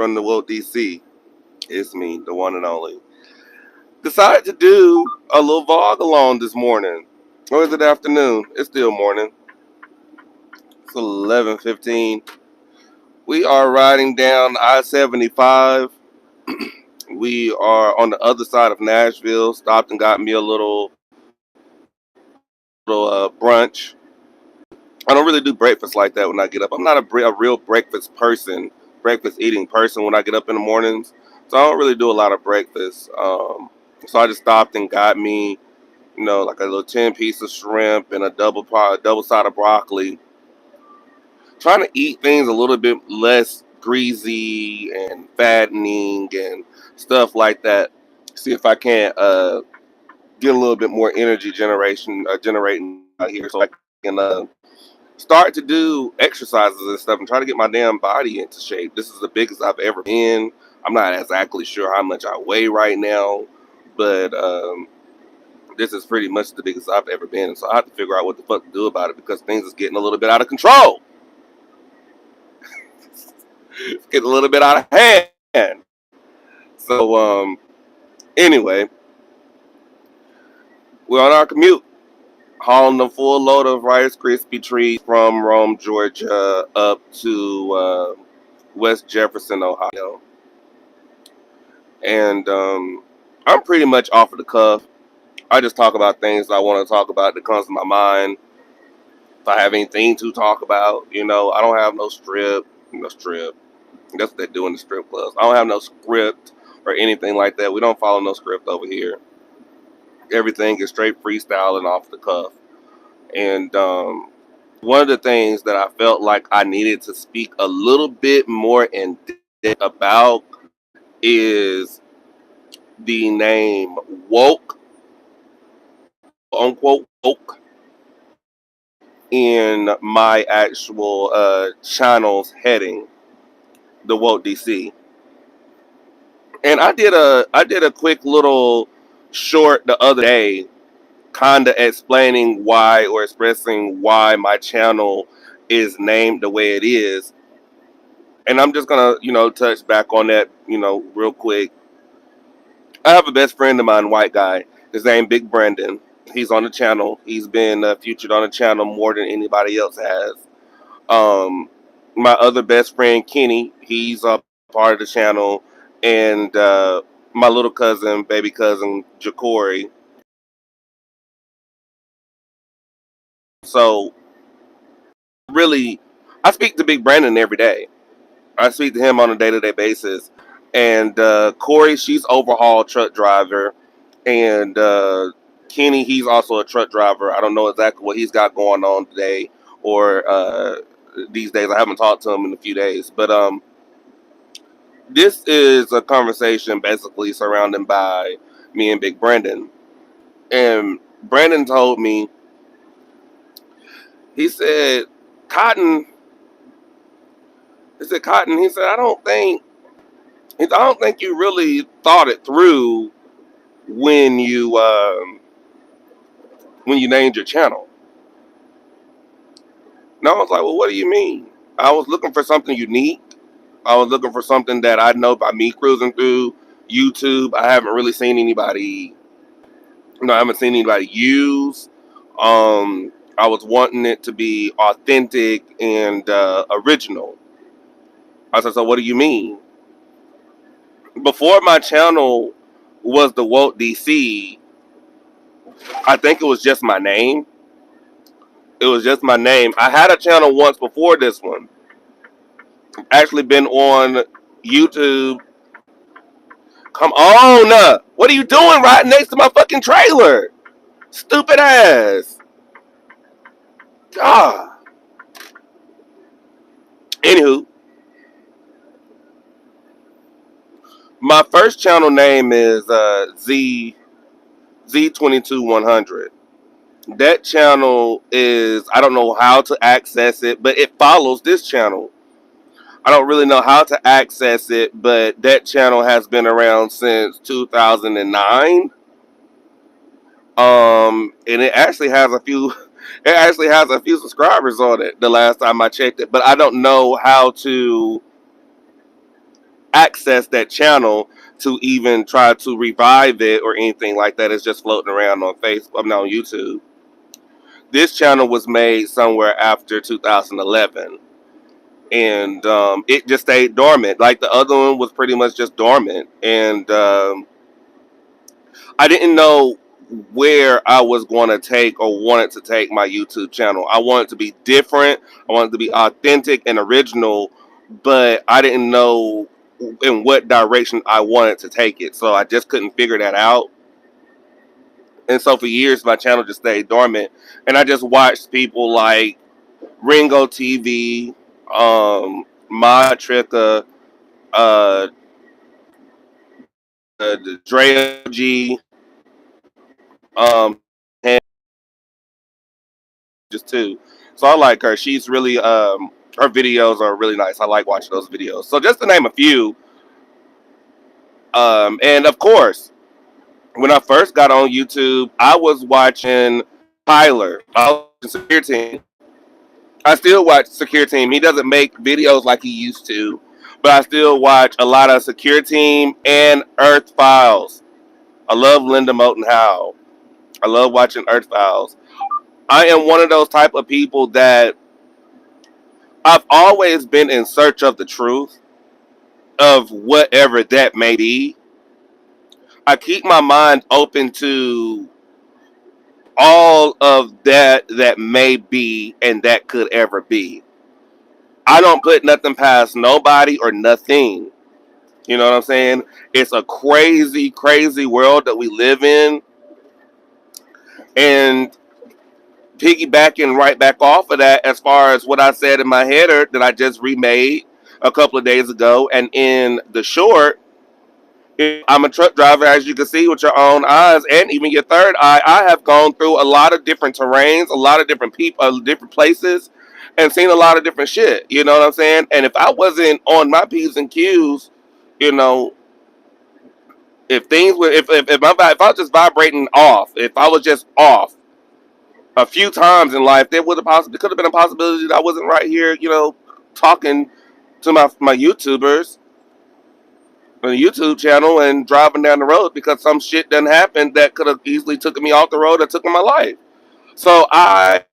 from the Woke DC. It's me, the one and only. Decided to do a little vlog along this morning. Or is it afternoon? It's still morning. It's 11:15. We are riding down I-75. We are on the other side of Nashville. Stopped and got me a little brunch. I don't really do breakfast like that when I get up. I'm not a real breakfast eating person when I get up in the mornings. So I don't really do a lot of breakfast. So I just stopped and got me, like a little 10 piece of shrimp and a double side of broccoli. Trying to eat things a little bit less greasy and fattening and stuff like that. See if I can't get a little bit more energy generating out here, so I can start to do exercises and stuff and try to get my damn body into shape. This is the biggest I've ever been. I'm not exactly sure how much I weigh right now, but this is pretty much the biggest I've ever been. So I have to figure out what the fuck to do about it because things is getting a little bit out of control. It's getting a little bit out of hand. So anyway, we're on our commute, hauling a full load of Rice Krispie treats from Rome, Georgia, up to West Jefferson, Ohio. And I'm pretty much off of the cuff. I just talk about things I want to talk about that comes to my mind. If I have anything to talk about, I don't have no strip. No strip. That's what they do in the strip clubs. I don't have no script or anything like that. We don't follow no script over here. Everything is straight freestyle and off the cuff. And one of the things that I felt like I needed to speak a little bit more in depth about is the name woke, unquote woke, in my actual channel's heading, the Woke DC. And I did a quick little short the other day, kind of explaining why or expressing why my channel is named the way it is. And I'm just gonna touch back on that real quick. I have a best friend of mine, white guy. His name Big Brandon. He's on the channel. He's been featured on the channel more than anybody else has. Um, my other best friend Kenny, he's a part of the channel, and my little cousin, baby cousin Jacory. So really, I speak to Big Brandon every day. I speak to him on a day-to-day basis. And Corey, she's overhaul truck driver, and Kenny, he's also a truck driver. I don't know exactly what he's got going on today or these days. I haven't talked to him in a few days, but this is a conversation basically surrounding by me and Big Brandon. And Brandon told me, he said, Cotton, he said, I don't think you really thought it through when you named your channel. And I was like, well, what do you mean? I was looking for something unique. I was looking for something that I know by me cruising through YouTube. I haven't really seen anybody, I haven't seen anybody use. I was wanting it to be authentic and original. I said, so what do you mean? Before my channel was the Woke DC, I think it was just my name. It was just my name. I had a channel once before this one. Actually been on YouTube. Come on. What are you doing right next to my fucking trailer? Stupid ass. God. Anywho, my first channel name is Z22100. That channel is, I don't know how to access it, but it follows this channel. I don't really know how to access it, but that channel has been around since 2009. And it actually has a few subscribers on it the last time I checked it, but I don't know how to access that channel to even try to revive it or anything like that. It's just floating around on Facebook, I mean, on YouTube. This channel was made somewhere after 2011, and it just stayed dormant. Like the other one was pretty much just dormant, and I didn't know where I was going to take or wanted to take my YouTube channel. I wanted to be different. I wanted to be authentic and original, but I didn't know in what direction I wanted to take it. So I just couldn't figure that out. And so for years, my channel just stayed dormant. And I just watched people like Ringo TV, Ma Tricka, uh, Drea G, um, and just too. So I like her. She's really, her videos are really nice. I like watching those videos. So just to name a few, and of course, when I first got on YouTube, I was watching Tyler. I was watching Secure Team. I still watch Secure Team. He doesn't make videos like he used to, but I still watch a lot of Secure Team and Earth Files. I love Linda Moulton Howe. I love watching Earth Files. I am one of those type of people that I've always been in search of the truth of whatever that may be. I keep my mind open to all of that may be and that could ever be. I don't put nothing past nobody or nothing. You know what I'm saying? It's a crazy, crazy world that we live in. And piggybacking right back off of that, as far as what I said in my header that I just remade a couple of days ago, and in the short, I'm a truck driver, as you can see with your own eyes and even your third eye. I have gone through a lot of different terrains, a lot of different people, different places, and seen a lot of different shit. You know what I'm saying? And if I wasn't on my P's and Q's, you know, if things were, if I was just vibrating off, if I was just off a few times in life, there would have possibly could have been a possibility that I wasn't right here, talking to my YouTubers on the YouTube channel and driving down the road because some shit done happened that could have easily taken me off the road that took my life. So I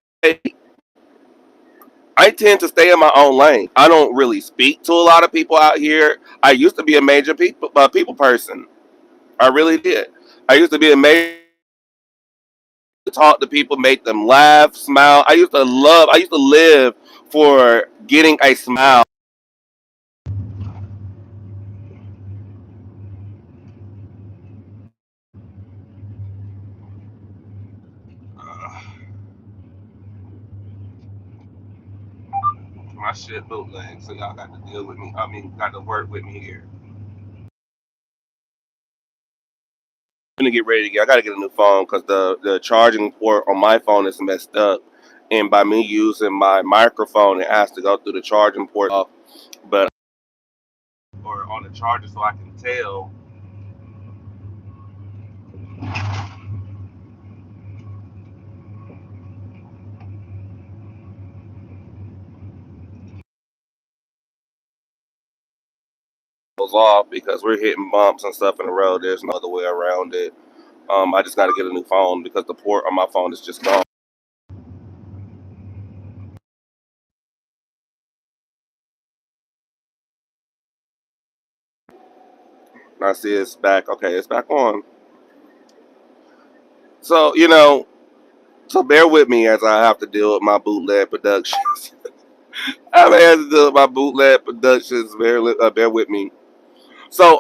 tend to stay in my own lane. I don't really speak to a lot of people out here. I used to be a major people person. I really did. I used to be a major talk to people, make them laugh, smile. I used to live for getting a smile. My shit bootleg, so y'all got to deal with me. I mean, got to work with me here. I'm gonna get ready to get. I gotta get a new phone because the charging port on my phone is messed up, and by me using my microphone, it has to go through the charging port off. But or on the charger, so I can tell it goes off because we're hitting bumps and stuff in the road. There's no other way around it. I just gotta get a new phone because the port on my phone is just gone. And I see it's back. Okay, it's back on. So so bear with me as I have to deal with my bootleg productions. I'm gonna have to deal with my bootleg productions. Bear with me. So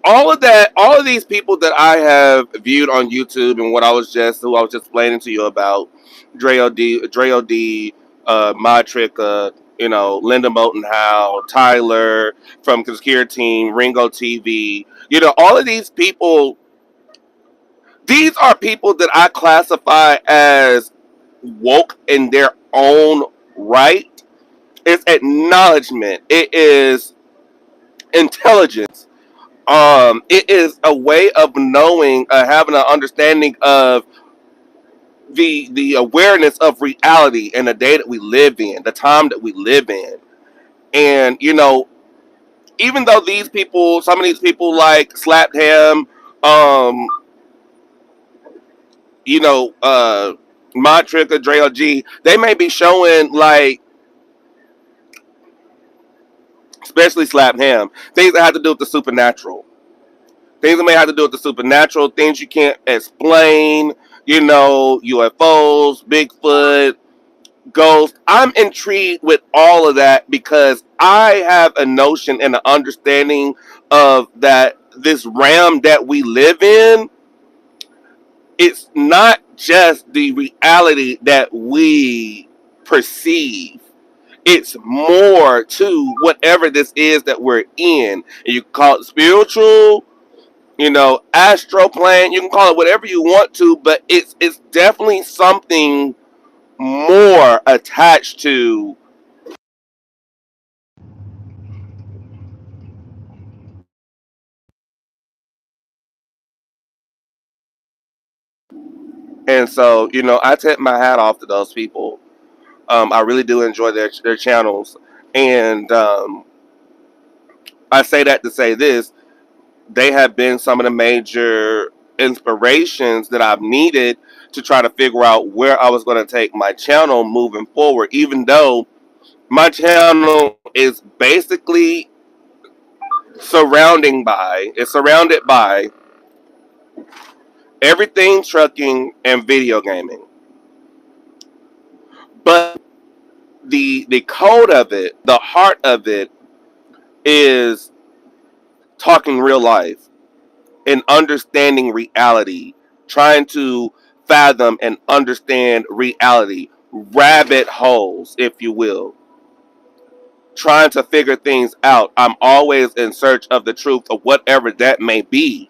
all of that, all of these people that I have viewed on YouTube and who I was just explaining to you about, Dre D, Modric, Linda Moulton Howe, Tyler from Secure Team, Ringo TV. All of these people. These are people that I classify as woke in their own right. It's acknowledgement. It is intelligence. It is a way of knowing, having an understanding of the awareness of reality and the day that we live in, the time that we live in, and even though these people, some of these people like Slapped Ham, um, you know, Mod Trick or Dre or G, they may be showing like, especially Slap Ham, things that have to do with the supernatural. Things that may have to do with the supernatural, things you can't explain, you know, UFOs, Bigfoot, ghosts. I'm intrigued with all of that because I have a notion and an understanding of that this realm that we live in, it's not just the reality that we perceive. It's more to whatever this is that we're in. And you can call it spiritual, you know, astral plane. You can call it whatever you want to, but it's definitely something more attached to. And so, you know, I tip my hat off to those people. I really do enjoy their channels, and I say that to say this: they have been some of the major inspirations that I've needed to try to figure out where I was going to take my channel moving forward. Even though my channel is basically surrounded by everything trucking and video gaming, but the code of it, the heart of it, is talking real life and understanding reality, trying to fathom and understand reality, rabbit holes, if you will, trying to figure things out. I'm always in search of the truth of whatever that may be.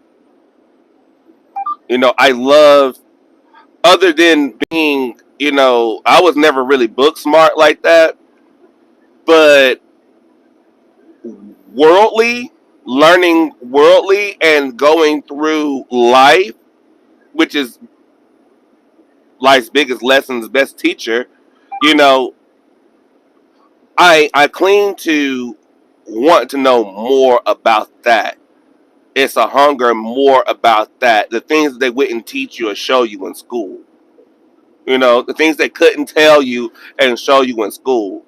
You know, I love, other than being, you know, I was never really book smart like that, but worldly, learning worldly and going through life, which is life's biggest lessons, best teacher, you know, I cling to want to know more about that. It's a hunger more about that. The things that they wouldn't teach you or show you in school. You know, the things they couldn't tell you and show you in school.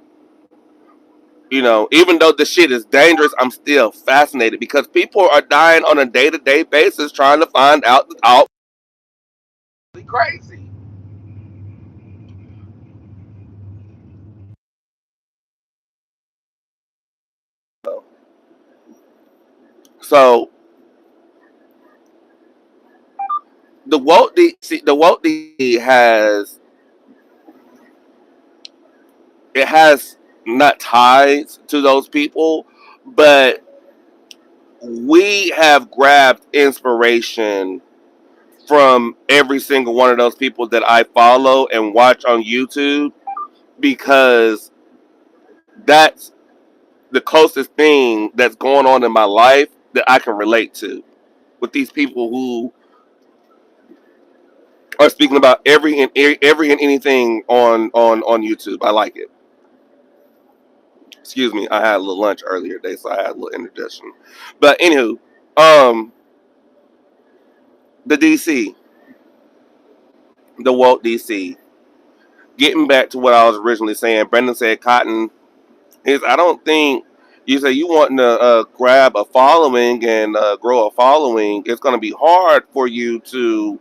You know, even though the shit is dangerous, I'm still fascinated because people are dying on a day to day basis trying to find out crazy. So the Walt DC has, it has not ties to those people, but we have grabbed inspiration from every single one of those people that I follow and watch on YouTube because that's the closest thing that's going on in my life that I can relate to with these people who are speaking about every and anything on YouTube. I like it. Excuse me, I had a little lunch earlier today, so I had a little indigestion. But anywho, um, the DC, the Walt DC. Getting back to what I was originally saying, Brendan said Cotton is. I don't think you say you wanting to grab a following and grow a following. It's going to be hard for you to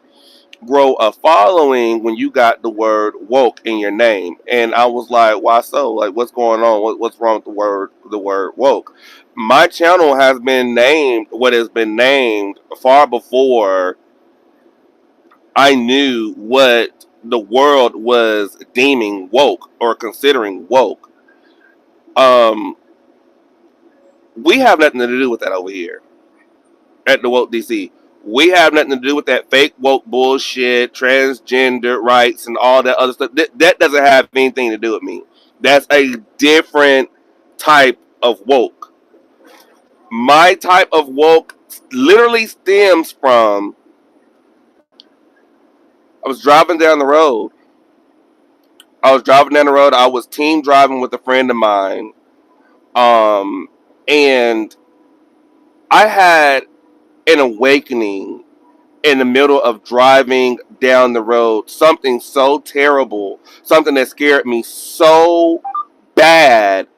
grow a following when you got the word woke in your name. And I was like, why so? Like, what's going on? What's wrong with the word woke? My channel has been named what has been named far before I knew what the world was deeming woke or considering woke. Um, we have nothing to do with that over here at the woke DC. We have nothing to do with that fake woke bullshit, transgender rights, and all that other stuff. That doesn't have anything to do with me. That's a different type of woke. My type of woke literally stems from, I was driving down the road. I was driving down the road. I was team driving with a friend of mine. Um, and I had an awakening in the middle of driving down the road. Something so terrible, something that scared me so bad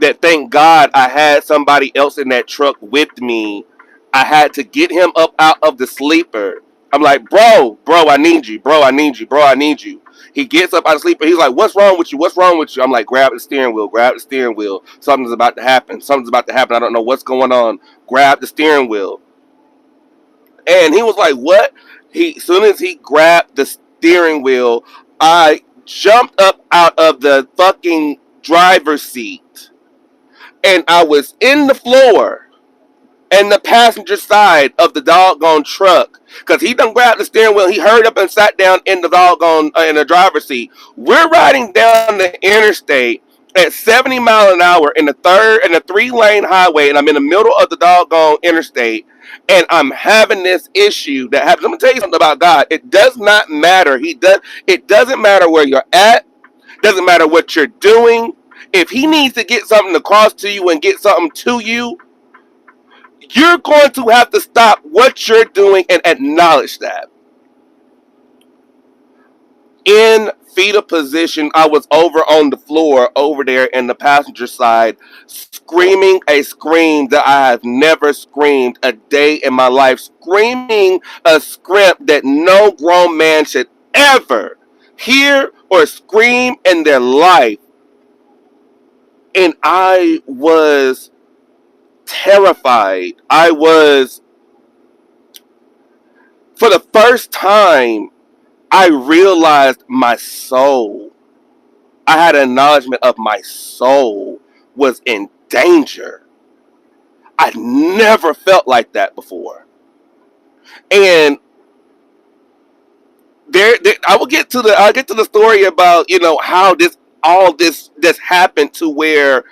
that thank God I had somebody else in that truck with me. I had to get him up out of the sleeper. I'm like, bro, I need you. Bro, I need you. Bro, I need you. He gets up out of the sleeper. He's like, what's wrong with you? What's wrong with you? I'm like, grab the steering wheel. Grab the steering wheel. Something's about to happen. Something's about to happen. I don't know what's going on. Grab the steering wheel. And he was like, what? As soon as he grabbed the steering wheel, I jumped up out of the fucking driver's seat and I was in the floor and the passenger side of the doggone truck because he done grabbed the steering wheel. He hurried up and sat down in the doggone in the driver's seat. We're riding down the interstate at 70 mile an hour in the 3-lane highway, and I'm in the middle of the doggone interstate, and I'm having this issue that happens. Let me tell you something about God. It does not matter. It doesn't matter where you're at. Doesn't matter what you're doing. If he needs to get something across to you and get something to you, you're going to have to stop what you're doing and acknowledge that. In fetal position, I was over on the floor over there in the passenger side, screaming a scream that I have never screamed a day in my life, screaming a script that no grown man should ever hear or scream in their life. And I was terrified. I was, for the first time, I realized my soul. I had an acknowledgement of my soul was in danger. I never felt like that before. And I'll get to the story about, how this happened to where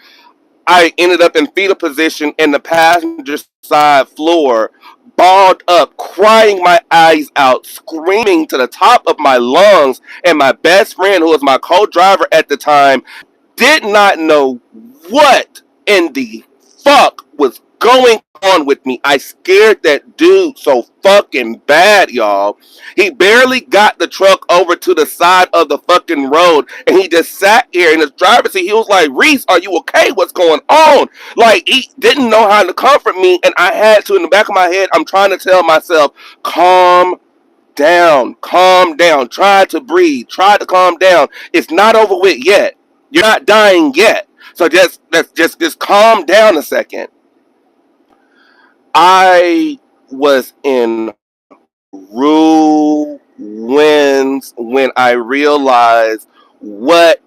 I ended up in fetal position in the passenger side floor, balled up, crying my eyes out, screaming to the top of my lungs. And my best friend, who was my co-driver at the time, did not know what in the fuck was going on with me. I scared that dude so fucking bad, y'all. He barely got the truck over to the side of the fucking road, and he just sat here in his driver's seat. He was like, Reese, are you okay? What's going on? Like, he didn't know how to comfort me, and I had to, in the back of my head, I'm trying to tell myself, calm calm down, try to breathe, try to calm down. It's not over with yet. You're not dying yet. So just calm down a second. I was in ruins when I realized what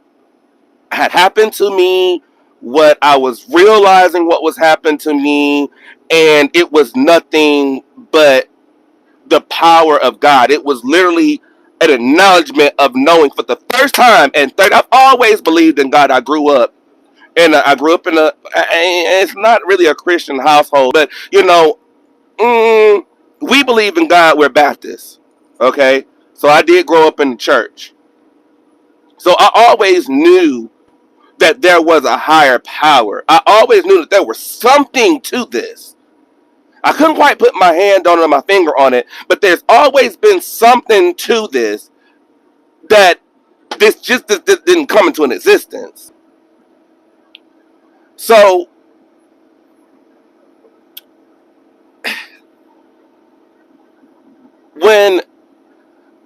had happened to me, what I was realizing what was happening to me, and it was nothing but the power of God. It was literally an acknowledgement of knowing for the first time. And third, I've always believed in God. I grew up. And I grew up it's not really a Christian household, but we believe in God. We're Baptists. Okay. So I did grow up in the church. So I always knew that there was a higher power. I always knew that there was something to this. I couldn't quite put my hand on it or my finger on it, but there's always been something to this that this didn't come into an existence. So when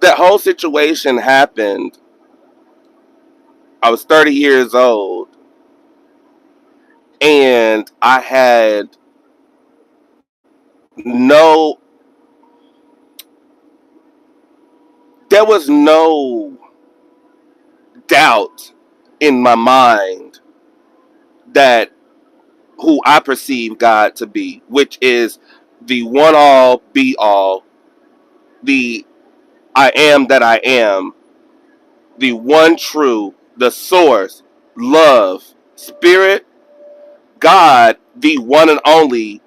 that whole situation happened, I was 30 years old, and I had no, there was no doubt in my mind that who I perceive God to be, which is the one all be all, the I am that I am, the one true, the source, love, spirit, God, the one and only.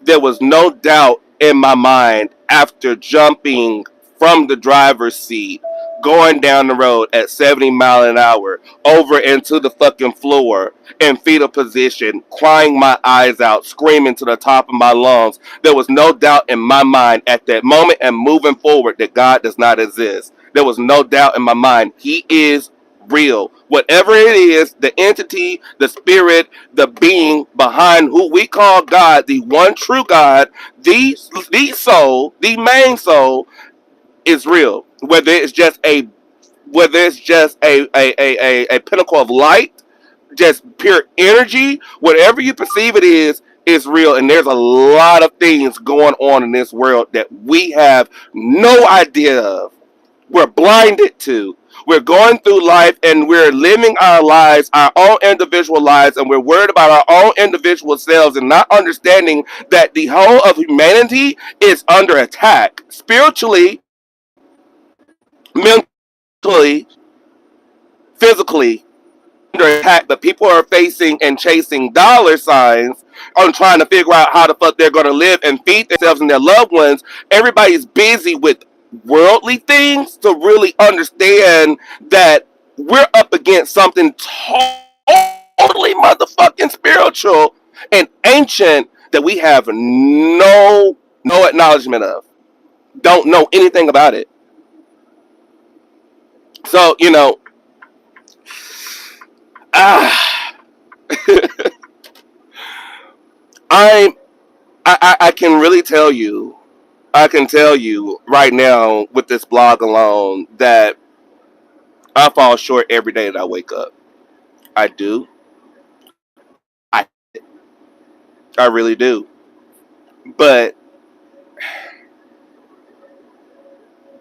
There was no doubt in my mind after jumping from the driver's seat going down the road at 70 miles an hour over into the fucking floor in fetal position, crying my eyes out, screaming to the top of my lungs. There was no doubt in my mind at that moment and moving forward that God does not exist. There was no doubt in my mind. He is real. Whatever it is, the entity, the spirit, the being behind who we call God, the one true God, the soul, the main soul, is real. Whether it's just a pinnacle of light, just pure energy, whatever you perceive it is real. And there's a lot of things going on in this world that we have no idea of. We're blinded to. We're going through life and we're living our lives, our own individual lives, and we're worried about our own individual selves and not understanding that the whole of humanity is under attack spiritually, mentally, physically under attack, but people are facing and chasing dollar signs on trying to figure out how the fuck they're going to live and feed themselves and their loved ones. Everybody's busy with worldly things to really understand that we're up against something totally motherfucking spiritual and ancient that we have no acknowledgement of. Don't know anything about it. So, ah, I'm I can really tell you, I can tell you right now with this blog alone that I fall short every day that I wake up. I do. I I really do. But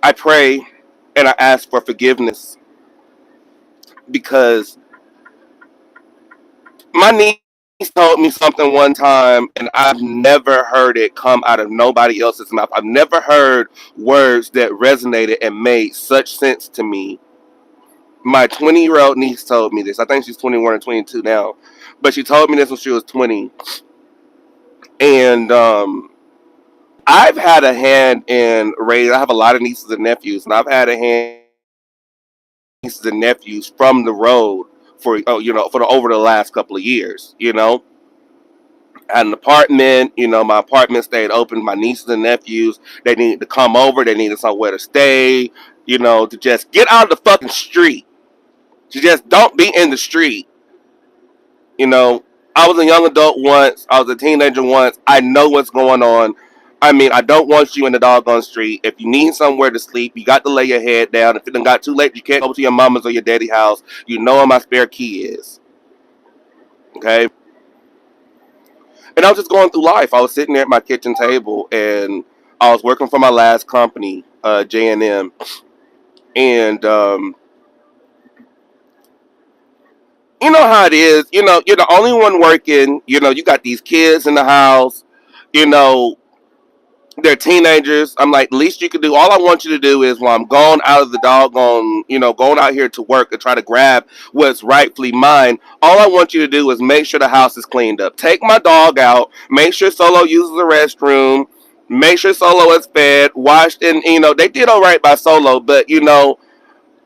I pray and I ask for forgiveness because my niece told me something one time and I've never heard it come out of nobody else's mouth. I've never heard words that resonated and made such sense to me. My 20-year-old niece told me this. I think she's 21 or 22 now. But she told me this when she was 20. And I've had a hand in raising, I have a lot of nieces and nephews, and I've had a hand in nieces and nephews from the road for, over the last couple of years, I had an apartment, my apartment stayed open. My nieces and nephews, they needed to come over, they needed somewhere to stay, to just get out of the fucking street. To just don't be in the street. You know, I was a young adult once. I was a teenager once. I know what's going on. I mean, I don't want you in the doggone street. If you need somewhere to sleep, you got to lay your head down. If it done got too late, you can't go to your mama's or your daddy's house. You know where my spare key is. Okay? And I was just going through life. I was sitting there at my kitchen table and I was working for my last company, J&M. And you know how it is. You're the only one working. You got these kids in the house. You know, they're teenagers. I'm like, the least you can do, all I want you to do is while I'm going out of the doggone, going out here to work and try to grab what's rightfully mine, all I want you to do is make sure the house is cleaned up. Take my dog out, make sure Solo uses the restroom, make sure Solo is fed, washed, and, they did all right by Solo, but,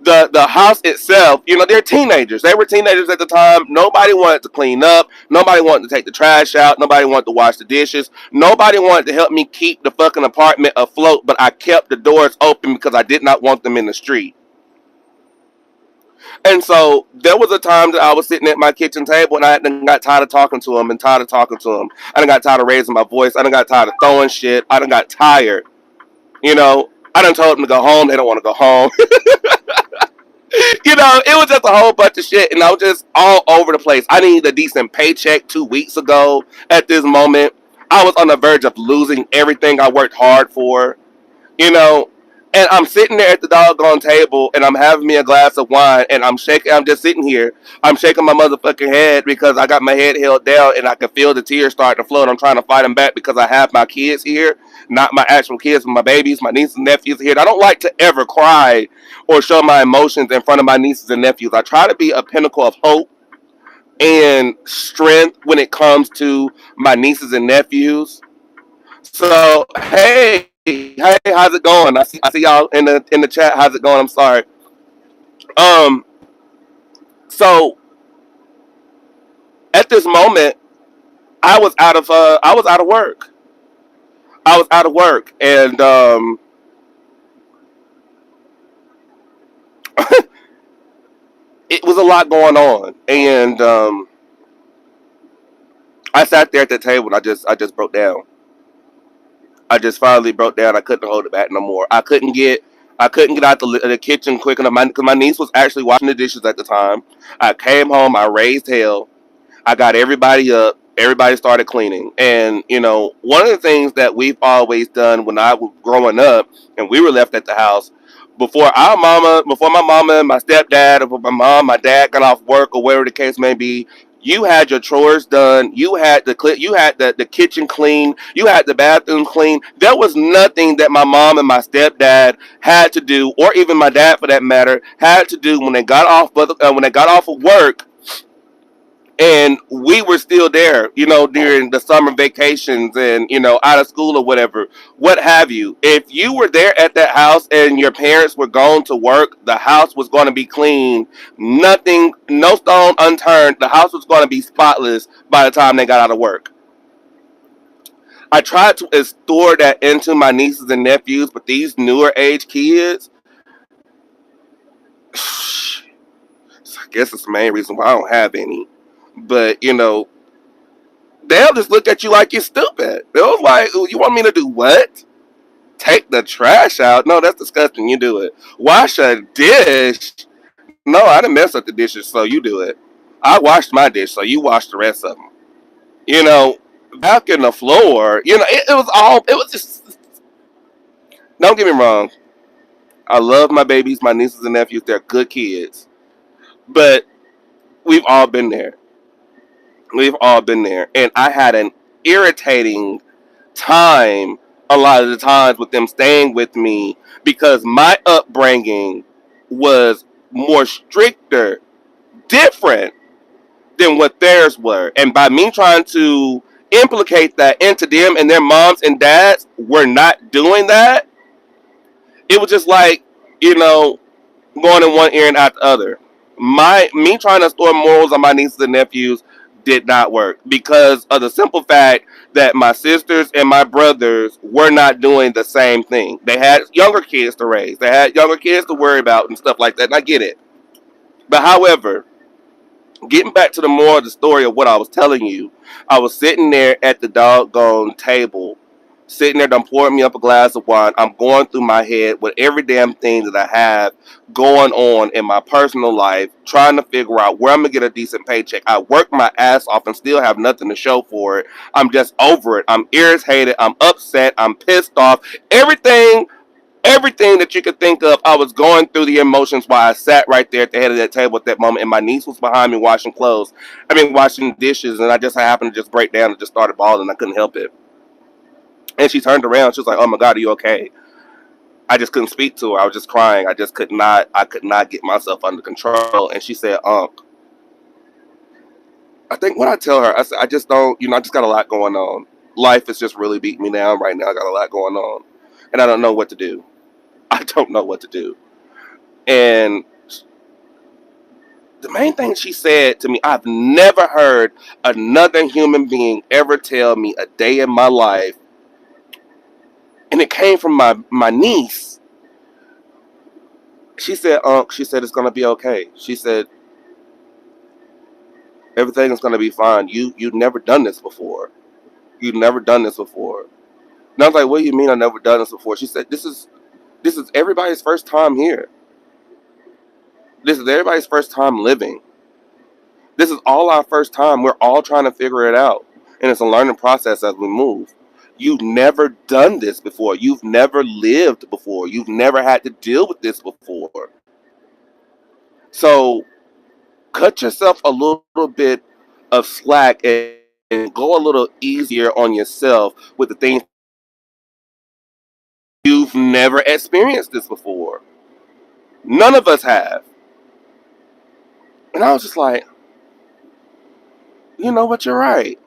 the house itself, they're teenagers. They were teenagers at the time. Nobody wanted to clean up. Nobody wanted to take the trash out. Nobody wanted to wash the dishes. Nobody wanted to help me keep the fucking apartment afloat, but I kept the doors open because I did not want them in the street. And so there was a time that I was sitting at my kitchen table and I done got tired of talking to him and tired of talking to him. I done got tired of raising my voice. I done got tired of throwing shit. I done got tired. I done told them to go home. They don't want to go home. It was just a whole bunch of shit, and I was just all over the place. I needed a decent paycheck 2 weeks ago. At this moment, I was on the verge of losing everything I worked hard for, you know. And I'm sitting there at the doggone table, and I'm having me a glass of wine, and I'm shaking. I'm just sitting here. I'm shaking my motherfucking head because I got my head held down, and I can feel the tears starting to flow. And I'm trying to fight them back because I have my kids here, not my actual kids, but my babies, my nieces and nephews here. And I don't like to ever cry or show my emotions in front of my nieces and nephews. I try to be a pinnacle of hope and strength when it comes to my nieces and nephews. So hey, how's it going? I see y'all in the chat. How's it going? I'm sorry. Um, so at this moment, I was out of work. I was out of work, and it was a lot going on. And I sat there at the table, and I just broke down. I just finally broke down. I couldn't hold it back no more. I couldn't get out the kitchen quick enough. Because my niece was actually washing the dishes at the time. I came home. I raised hell. I got everybody up. Everybody started cleaning. And, one of the things that we've always done when I was growing up and we were left at the house, before my mama and my stepdad, or my mom, my dad got off work or whatever the case may be, you had your chores done. You had the kitchen clean. You had the bathroom clean. There was nothing that my mom and my stepdad had to do, or even my dad for that matter, had to do when they got off. When they got off of work, and we were still there, during the summer vacations and, out of school or whatever, what have you. If you were there at that house and your parents were gone to work, the house was going to be clean. Nothing, no stone unturned. The house was going to be spotless by the time they got out of work. I tried to install that into my nieces and nephews, but these newer age kids, I guess it's the main reason why I don't have any. But, they'll just look at you like you're stupid. They was like, "Ooh, you want me to do what? Take the trash out? No, that's disgusting. You do it. Wash a dish? No, I didn't mess up the dishes, so you do it. I washed my dish, so you wash the rest of them. You know, back in the floor. It was all. It was just. Don't get me wrong. I love my babies, my nieces and nephews. They're good kids, but we've all been there. We've all been there, and I had an irritating time a lot of the times with them staying with me because my upbringing was more stricter, different than what theirs were. And by me trying to implicate that into them and their moms and dads were not doing that, it was just like, you know, going in one ear and out the other. Me trying to store morals on my nieces and nephews did not work because of the simple fact that my sisters and my brothers were not doing the same thing. They had younger kids to raise. They had younger kids to worry about and stuff like that. And I get it. But however, getting back to the moral of the story of what I was telling you, I was sitting there at the doggone table, sitting there, done pouring me up a glass of wine. I'm going through my head with every damn thing that I have going on in my personal life, trying to figure out where I'm gonna get a decent paycheck. I work my ass off and still have nothing to show for it. I'm just over it. I'm irritated. I'm upset. I'm pissed off. Everything everything that you could think of, I was going through the emotions while I sat right there at the head of that table at that moment, and my niece was behind me washing clothes. I mean, washing dishes, and I just happened to just break down and just started bawling. I couldn't help it. And she turned around. She was like, "Oh my God, are you okay?" I just couldn't speak to her. I was just crying. I just could not. I could not get myself under control. And she said, "Unc, I think what I tell her, I said, I just don't. I just got a lot going on. Life is just really beating me down right now. I got a lot going on, and I don't know what to do. I don't know what to do." And the main thing she said to me, I've never heard another human being ever tell me a day in my life, and it came from my niece. She said, "Unc," she said, "it's gonna be okay." She said, "Everything is gonna be fine. You've never done this before. You've never done this before." And I was like, "What do you mean I've never done this before?" She said, "This is everybody's first time here. This is everybody's first time living. This is all our first time. We're all trying to figure it out. And it's a learning process as we move. You've never done this before. You've never lived before. You've never had to deal with this before. So cut yourself a little bit of slack and go a little easier on yourself with the things you've never experienced this before. None of us have." And I was just like, "You know what? You're right.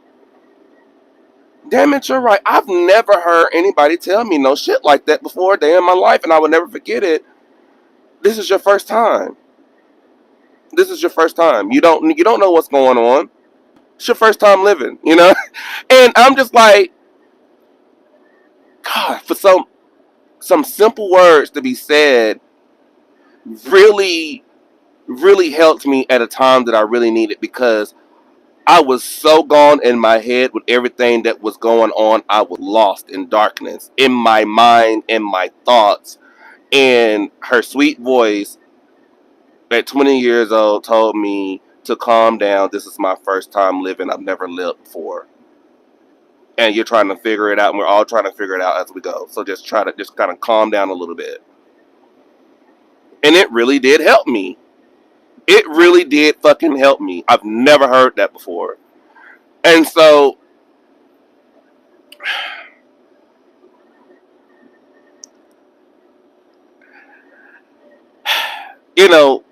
Damn it, you're right. I've never heard anybody tell me no shit like that before a day in my life, and I would never forget it. This is your first time. This is your first time. You don't know what's going on. It's your first time living, you know? And I'm just like, God, for some simple words to be said really really helped me at a time that I really needed, because I was so gone in my head with everything that was going on. I was lost in darkness in my mind, in my thoughts. And her sweet voice at 20 years old told me to calm down. This is my first time living. I've never lived before. And you're trying to figure it out, and we're all trying to figure it out as we go. So just try to just kind of calm down a little bit. And it really did help me. It really did fucking help me. I've never heard that before. And so, you know,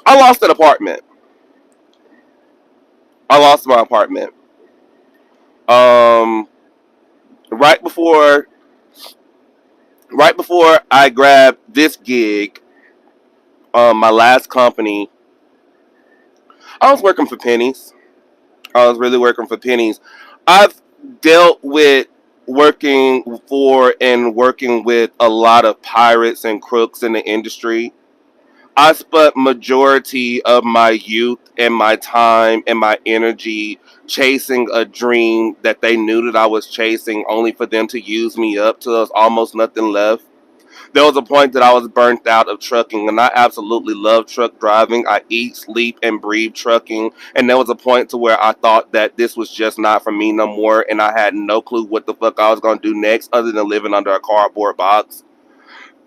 I lost an apartment. I lost my apartment. Um, right before, right before I grabbed this gig, my last company, I was working for pennies. I was really working for pennies. I've dealt with working for and working with a lot of pirates and crooks in the industry. I spent majority of my youth and my time and my energy chasing a dream that they knew that I was chasing, only for them to use me up till there was almost nothing left. There was a point that I was burnt out of trucking, and I absolutely love truck driving. I eat, sleep, and breathe trucking. And there was a point to where I thought that this was just not for me no more, and I had no clue what the fuck I was gonna do next, other than living under a cardboard box.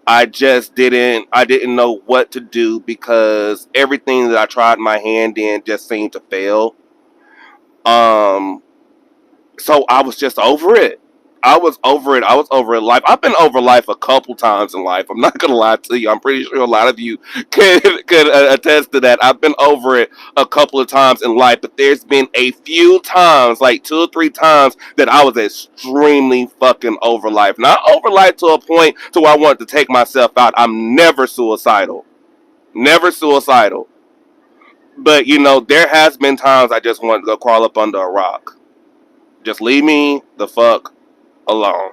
I didn't know what to do, because everything that I tried my hand in just seemed to fail. Um so I was just over it. I was over it. I was over it life. I've been over life a couple times in life. I'm not gonna lie to you. I'm pretty sure a lot of you could attest to that. I've been over it a couple of times in life, but there's been a few times, like 2 or 3 times, that I was extremely fucking over life. Not over life to a point to where I wanted to take myself out. I'm never suicidal. Never suicidal. But there has been times I just wanted to go crawl up under a rock. Just leave me the fuck alone.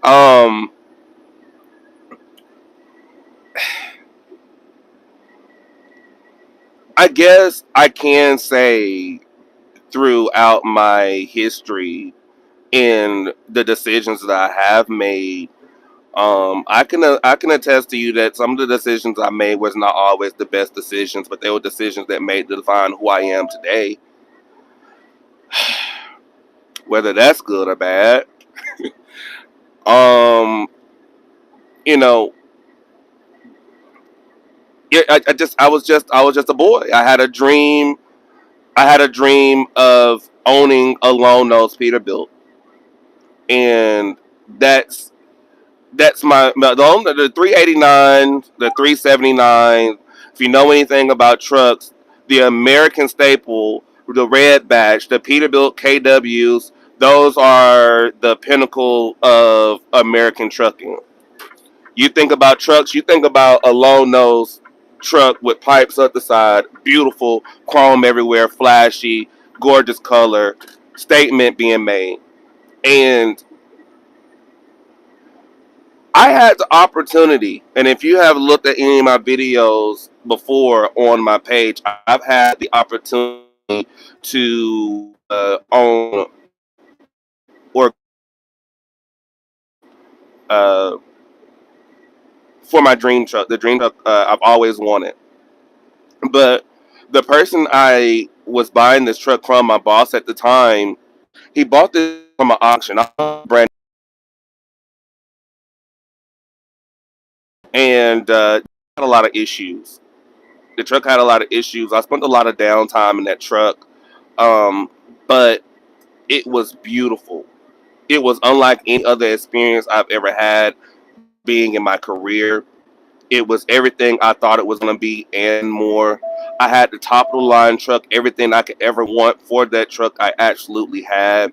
Um, I guess I can say throughout my history in the decisions that I have made, I can attest to you that some of the decisions I made was not always the best decisions, but they were decisions that made to define who I am today. Whether that's good or bad, um, you know, I was just a boy. I had a dream of owning a Lone Nose Peterbilt, and that's that's the 389, the 379. If you know anything about trucks, the American staple, the red badge, the Peterbilt KWs, those are the pinnacle of American trucking. You think about trucks, you think about a Lone Nose truck with pipes up the side, beautiful, chrome everywhere, flashy, gorgeous color, statement being made. And I had the opportunity, and if you have looked at any of my videos before on my page, I've had the opportunity to own or uh, for my dream truck, the dream truck I've always wanted. But the person I was buying this truck from, my boss at the time, he bought this from an auction, brand, and had a lot of issues. The truck had a lot of issues. I spent a lot of downtime in that truck, um, but it was beautiful. It was unlike any other experience I've ever had being in my career. It was everything I thought it was going to be and more. I had the top of the line truck, everything I could ever want for that truck, I absolutely had.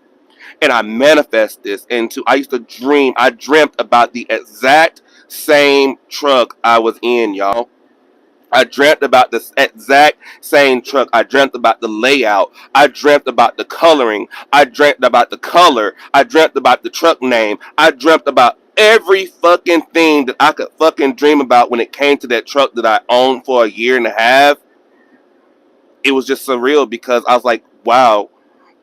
And I manifest this into, I used to dream, I dreamt about the exact same truck I was in, y'all. I dreamt about this exact same truck. I dreamt about the layout. I dreamt about the coloring. I dreamt about the color. I dreamt about the truck name. I dreamt about every fucking thing that I could fucking dream about when it came to that truck that I owned for a year and a half. It was just surreal because I was like, wow,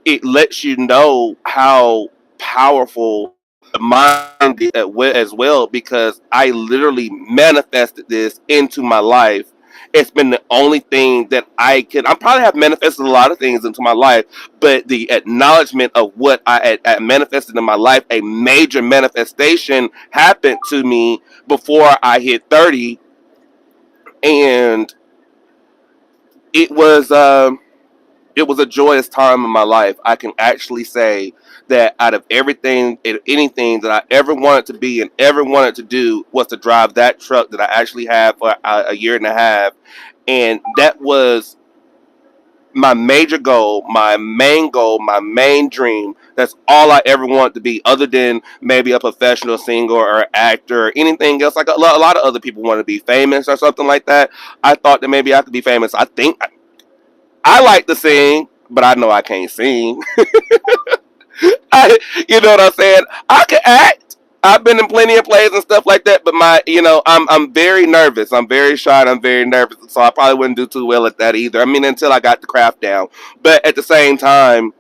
it lets you know how powerful the mind is as well, because I literally manifested this into my life. It's been the only thing that I probably have manifested a lot of things into my life, but the acknowledgement of what I manifested in my life, a major manifestation happened to me before I hit 30. And it was, it was a joyous time in my life. I can actually say that out of everything and anything that I ever wanted to be and ever wanted to do was to drive that truck that I actually had for a year and a half. And that was my major goal, my main goal, my main dream. That's all I ever wanted to be, other than maybe a professional singer or actor or anything else. Like a lot of other people want to be famous or something like that. I thought that maybe I could be famous. I think I like to sing, but I know I can't sing. I, you know what I'm saying? I can act. I've been in plenty of plays and stuff like that, but I'm very nervous. I'm very shy. And I'm very nervous, so I probably wouldn't do too well at that either. I mean, until I got the craft down. But at the same time,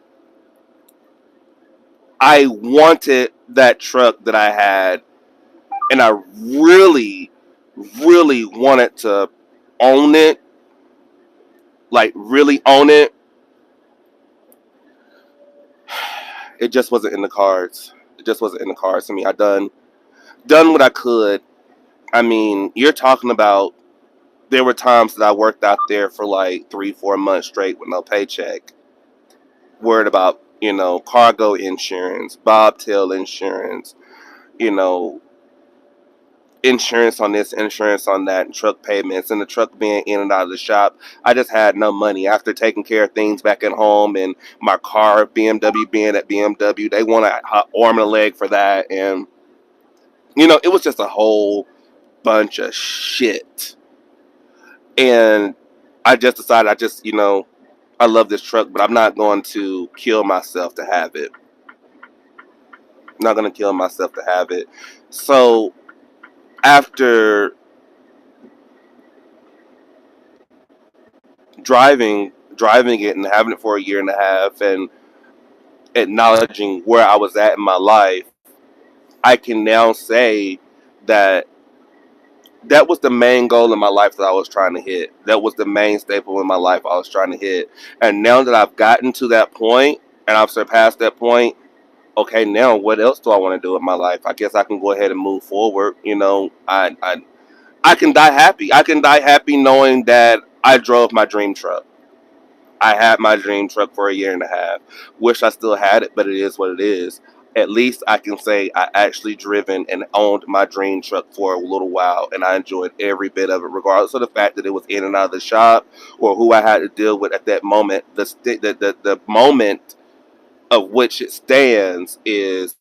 I wanted that truck that I had, and I really, really wanted to own it, like really own it. It just wasn't in the cards. It just wasn't in the cards to me. I done what I could. I mean, you're talking about there were times that I worked out there for like 3, 4 months straight with no paycheck. Worried about, cargo insurance, bobtail insurance, you know, insurance on this, insurance on that, and truck payments, and the truck being in and out of the shop. I just had no money after taking care of things back at home, and my car, BMW, being at BMW, they want an arm and a leg for that. And, it was just a whole bunch of shit. And I just decided, I love this truck, but I'm not going to kill myself to have it. I'm not going to kill myself to have it. So after driving it and having it for a year and a half, and acknowledging where I was at in my life, I can now say that that was the main goal in my life that I was trying to hit. That was the main staple in my life I was trying to hit. And now that I've gotten to that point and I've surpassed that point, okay, now what else do I want to do with my life? I guess I can go ahead and move forward. I can die happy. I can die happy knowing that I drove my dream truck. I had my dream truck for a year and a half. Wish I still had it, but it is what it is. At least I can say I actually driven and owned my dream truck for a little while, and I enjoyed every bit of it, regardless of the fact that it was in and out of the shop or who I had to deal with at that moment. The moment of which it stands is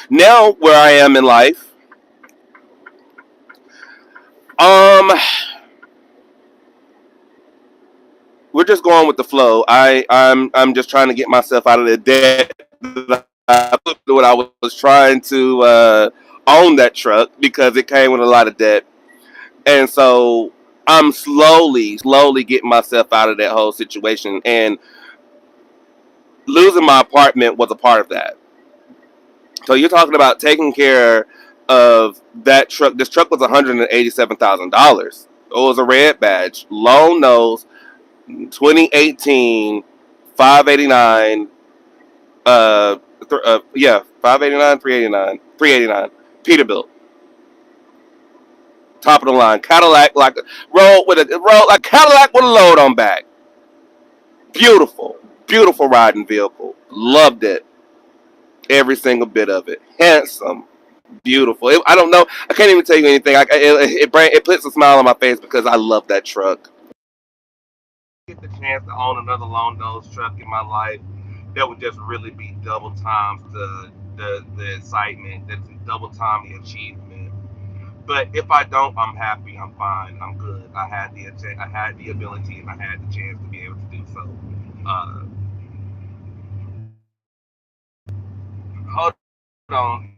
now where I am in life. Um, we're just going with the flow. I'm just trying to get myself out of the debt that I put when I was trying to own that truck, because it came with a lot of debt, and so I'm slowly getting myself out of that whole situation. And losing my apartment was a part of that. So you're talking about taking care of that truck. This truck was $187,000. It was a red badge, long nose, 2018, 589. Yeah, 589, 389, 389. Peterbilt, top of the line Cadillac, like roll like Cadillac with a load on back. Beautiful, beautiful riding vehicle. Loved it, every single bit of it. Handsome, beautiful. I don't know. I can't even tell you anything. It puts a smile on my face because I love that truck. get the chance to own another long nose truck in my life, that would just really be double times the excitement, that's double time the achievement. But if I don't, I'm happy. I'm fine. I'm good. I had the ability, and I had the chance to be able to do so. Uh, Hold on.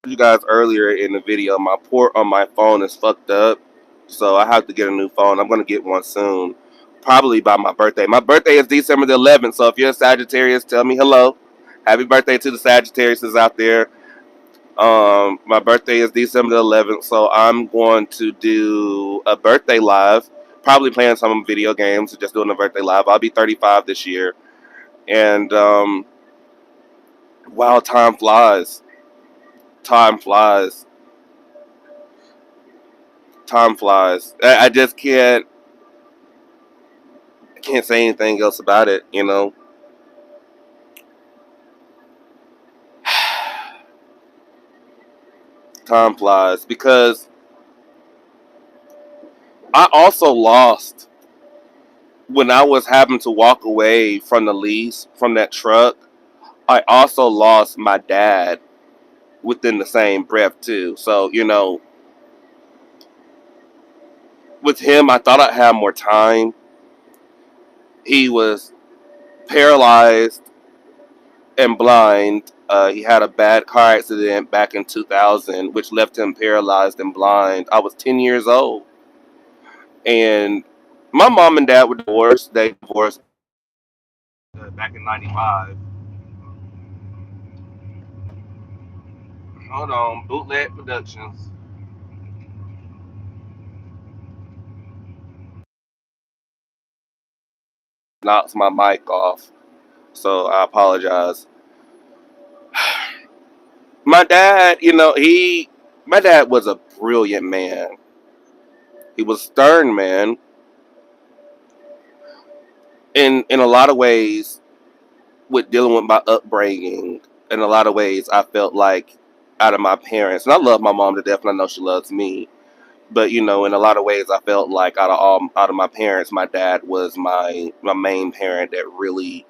You guys earlier in the video, my port on my phone is fucked up, so I have to get a new phone. I'm gonna get one soon, probably by my birthday. My birthday is December the 11th, so if you're a Sagittarius, tell me hello. Happy birthday to the Sagittarius out there. My birthday is December the 11th, so I'm going to do a birthday live. Probably playing some video games, just doing a birthday live. I'll be 35 this year, and wow, time flies. Time flies. Time flies. I just can't say anything else about it. Time flies because I also lost when I was having to walk away from the lease from that truck. I also lost my dad within the same breath too. So with him, I thought I'd have more time. He was paralyzed and blind. He had a bad car accident back in 2000, which left him paralyzed and blind. I was 10 years old. And my mom and dad were divorced. They divorced back in '95. Hold on, Bootleg Productions knocks my mic off, so I apologize. My dad, my dad was a brilliant man. He was a stern man. In a lot of ways, with dealing with my upbringing, in a lot of ways, I felt like out of my parents, and I love my mom to death, and I know she loves me. But in a lot of ways, I felt like out of my parents, my dad was my main parent that really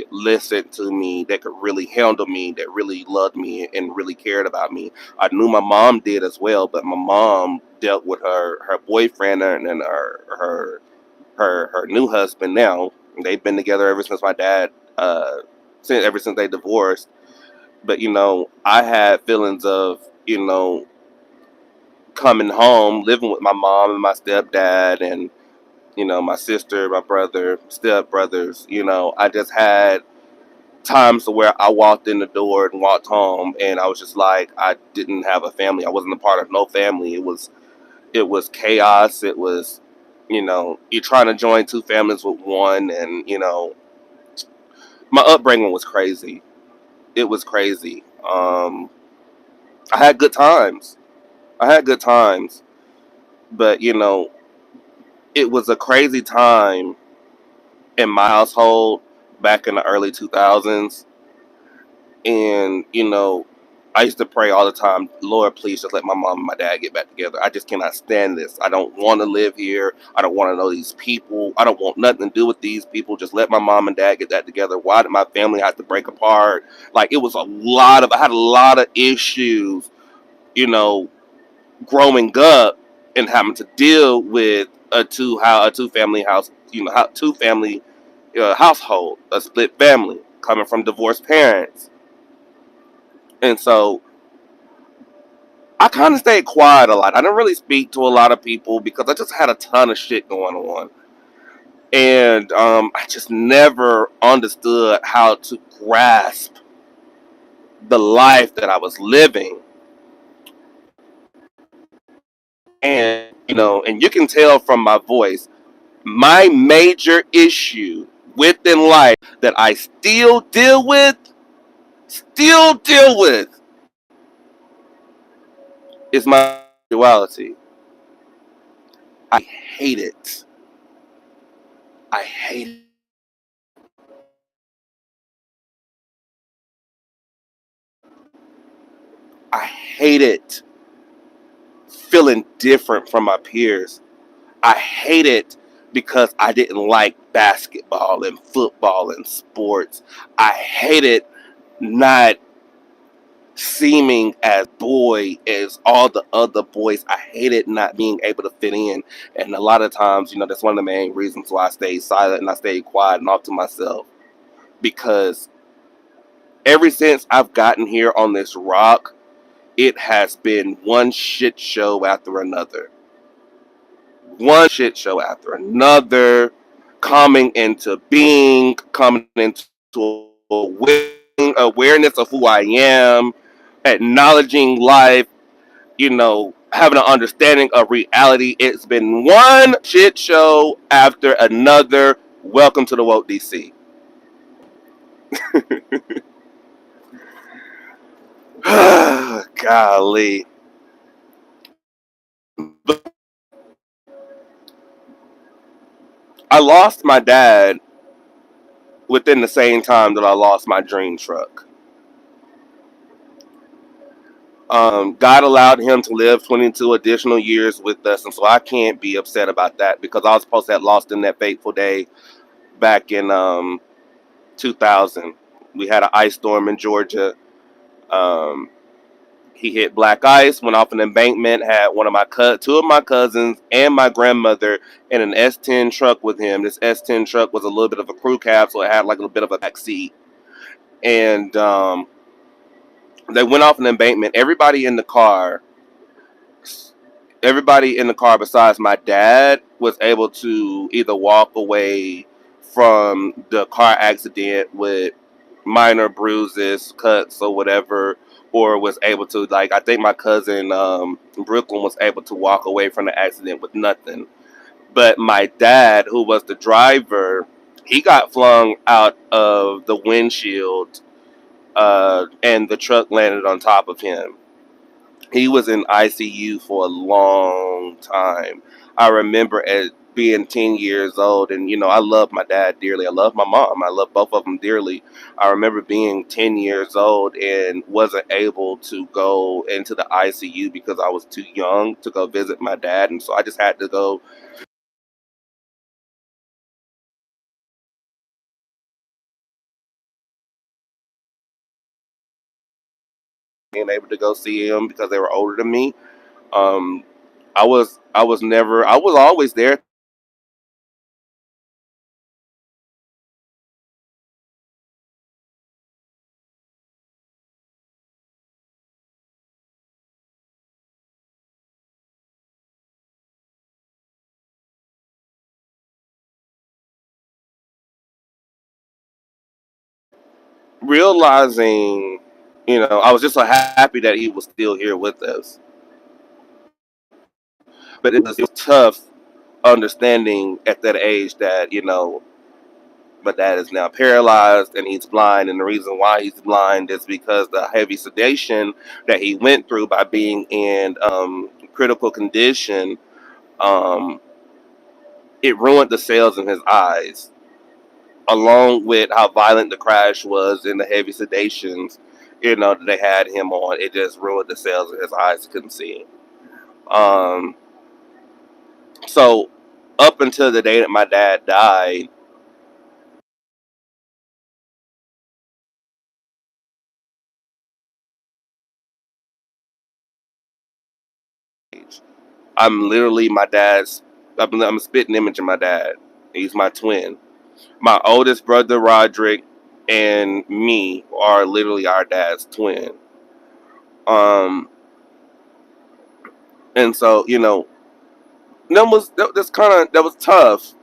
listened to me, that could really handle me, that really loved me and really cared about me. I knew my mom did as well, but my mom dealt with her boyfriend and then her new husband now. They've been together ever since my dad since ever since they divorced. But I had feelings of coming home, living with my mom and my stepdad and my sister, my brother, step brothers. I just had times to where I walked in the door and walked home, and I was just like, I didn't have a family. I wasn't a part of no family. It was chaos. It was, you're trying to join two families with one, and my upbringing was crazy. It was crazy. I had good times. I had good times, but it was a crazy time in my household back in the early 2000s. And I used to pray all the time, Lord, please just let my mom and my dad get back together. I just cannot stand this. I don't want to live here. I don't want to know these people. I don't want nothing to do with these people. Just let my mom and dad get that together. Why did my family have to break apart? Like, it was I had a lot of issues, you know growing up and having to deal with a two family house, two family household, a split family coming from divorced parents. And so I kind of stayed quiet a lot. I didn't really speak to a lot of people because I just had a ton of shit going on. And I just never understood how to grasp the life that I was living. And, and you can tell from my voice, my major issue within life that I still deal with, is my duality. I hate it. I hate it. I hate it. feeling different from my peers. I hate it because I didn't like basketball and football and sports. I hated not seeming as boy as all the other boys. I hated not being able to fit in. And a lot of times, that's one of the main reasons why I stayed silent and I stayed quiet and off to myself. Because ever since I've gotten here on this rock, it has been one shit show after another. One shit show after another, coming into being, coming into awareness of who I am, acknowledging life, having an understanding of reality. It's been one shit show after another. Welcome to the Woke DC. Golly. I lost my dad within the same time that I lost my dream truck. God allowed him to live 22 additional years with us, and so I can't be upset about that because I was supposed to have lost him that fateful day back in 2000. We had an ice storm in Georgia. Um, he hit black ice, went off an embankment, had two of my cousins and my grandmother in an S10 truck with him. This S10 truck was a little bit of a crew cab, so it had like a little bit of a back seat. And they went off an embankment. Everybody in the car besides my dad was able to either walk away from the car accident with minor bruises, cuts, or whatever, or was able to, like, I think my cousin Brooklyn was able to walk away from the accident with nothing. But my dad, who was the driver, he got flung out of the windshield, and the truck landed on top of him. He was in ICU for a long time. I remember as being 10 years old, and I love my dad dearly. I love my mom. I love both of them dearly. I remember being 10 years old and wasn't able to go into the ICU because I was too young to go visit my dad, and so I just had to go. Being able to go see him because they were older than me. Um, I was always there. Realizing, I was just so happy that he was still here with us. But it was tough understanding at that age that, my dad is now paralyzed and he's blind. And the reason why he's blind is because the heavy sedation that he went through by being in critical condition, um, it ruined the cells in his eyes, along with how violent the crash was and the heavy sedations, that they had him on. It just ruined the cells in his eyes. He couldn't see. Um, so up until the day that my dad died, I'm literally my dad's. I'm a spitting image of my dad. He's my twin. My oldest brother Roderick and me are literally our dad's twin. Um, and so that was tough.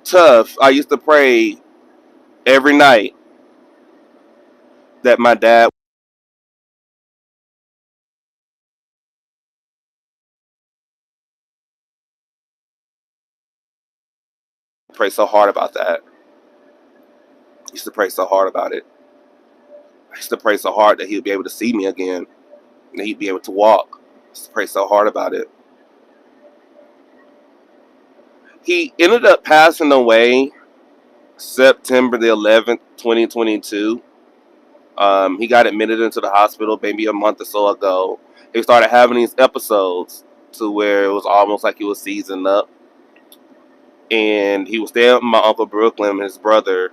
Tough. I used to pray every night that my dad pray so hard about that. I used to pray so hard about it. I used to pray so hard that he'd be able to see me again and he'd be able to walk. I used to pray so hard about it. He ended up passing away September the 11th, 2022. He got admitted into the hospital maybe a month or so ago. He started having these episodes. to where it was almost like he was seizing up. And he was staying with my uncle Brooklyn, his brother,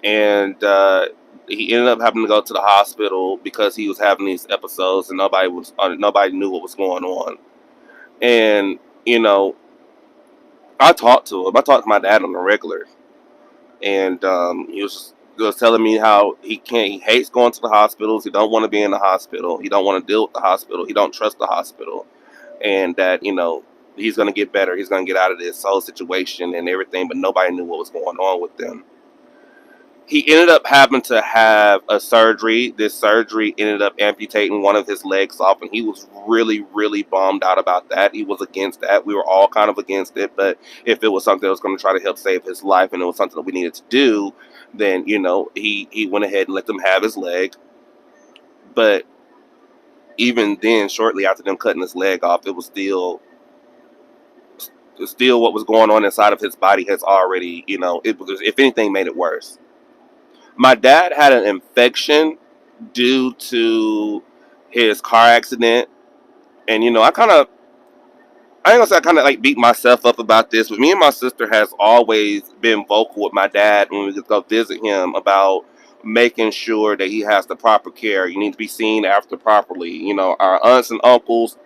and he ended up having to go to the hospital because he was having these episodes, and nobody knew what was going on. And you know, I talked to him. I talked to my dad on the regular, and he was telling me how he hates going to the hospitals. He don't want to be in the hospital. He don't want to deal with the hospital. He don't trust the hospital, and that he's gonna get better. He's gonna get out of this whole situation and everything. But nobody knew what was going on with them. He ended up having to have a surgery. This surgery ended up amputating one of his legs off, and he was really, really bummed out about that. He was against that. We were all kind of against it, but if it was something that was going to try to help save his life, and it was something that we needed to do, then he went ahead and let them have his leg. But even then, shortly after them cutting his leg off, it was still what was going on inside of his body has already, it was, if anything, made it worse. My dad had an infection due to his car accident. And I ain't gonna say I kind of like beat myself up about this, but me and my sister has always been vocal with my dad when we just go visit him about making sure that he has the proper care. You need to be seen after properly. Our aunts and uncles,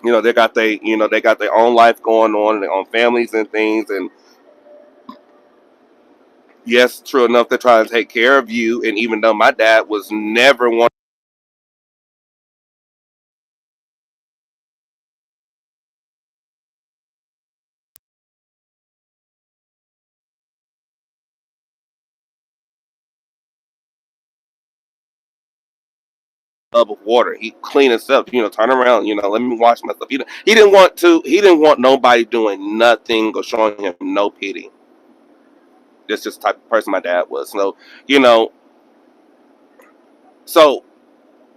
they got their own life going on and their own families and things. And yes, true enough, they're trying to take care of you. And even though my dad was never one tub of water. He clean himself, turn around, let me wash myself. He didn't want nobody doing nothing or showing him no pity. That's just the type of person my dad was. So, you know, so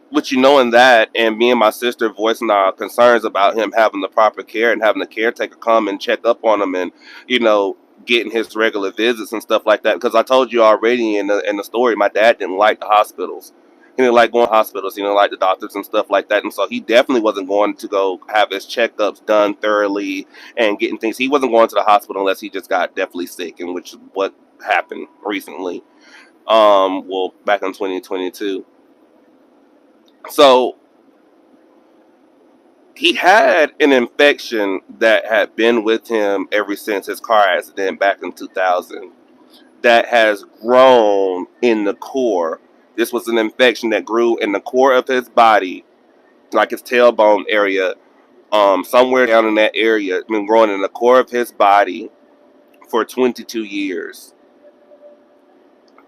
with knowing that and me and my sister voicing our concerns about him having the proper care and having the caretaker come and check up on him and, you know, getting his regular visits and stuff like that. Because I told you already in the story, my dad didn't like the hospitals. He didn't like going to hospitals. He didn't like the doctors and stuff like that. And so he definitely wasn't going to go have his checkups done thoroughly and getting things. He wasn't going to the hospital unless he just got deathly sick, and which is what happened recently. Well, back in 2022. So he had an infection that had been with him ever since his car accident back in 2000 that has grown in the core. This was an infection that grew in the core of his body, like his tailbone area, somewhere down in that area. It's been growing in the core of his body for 22 years.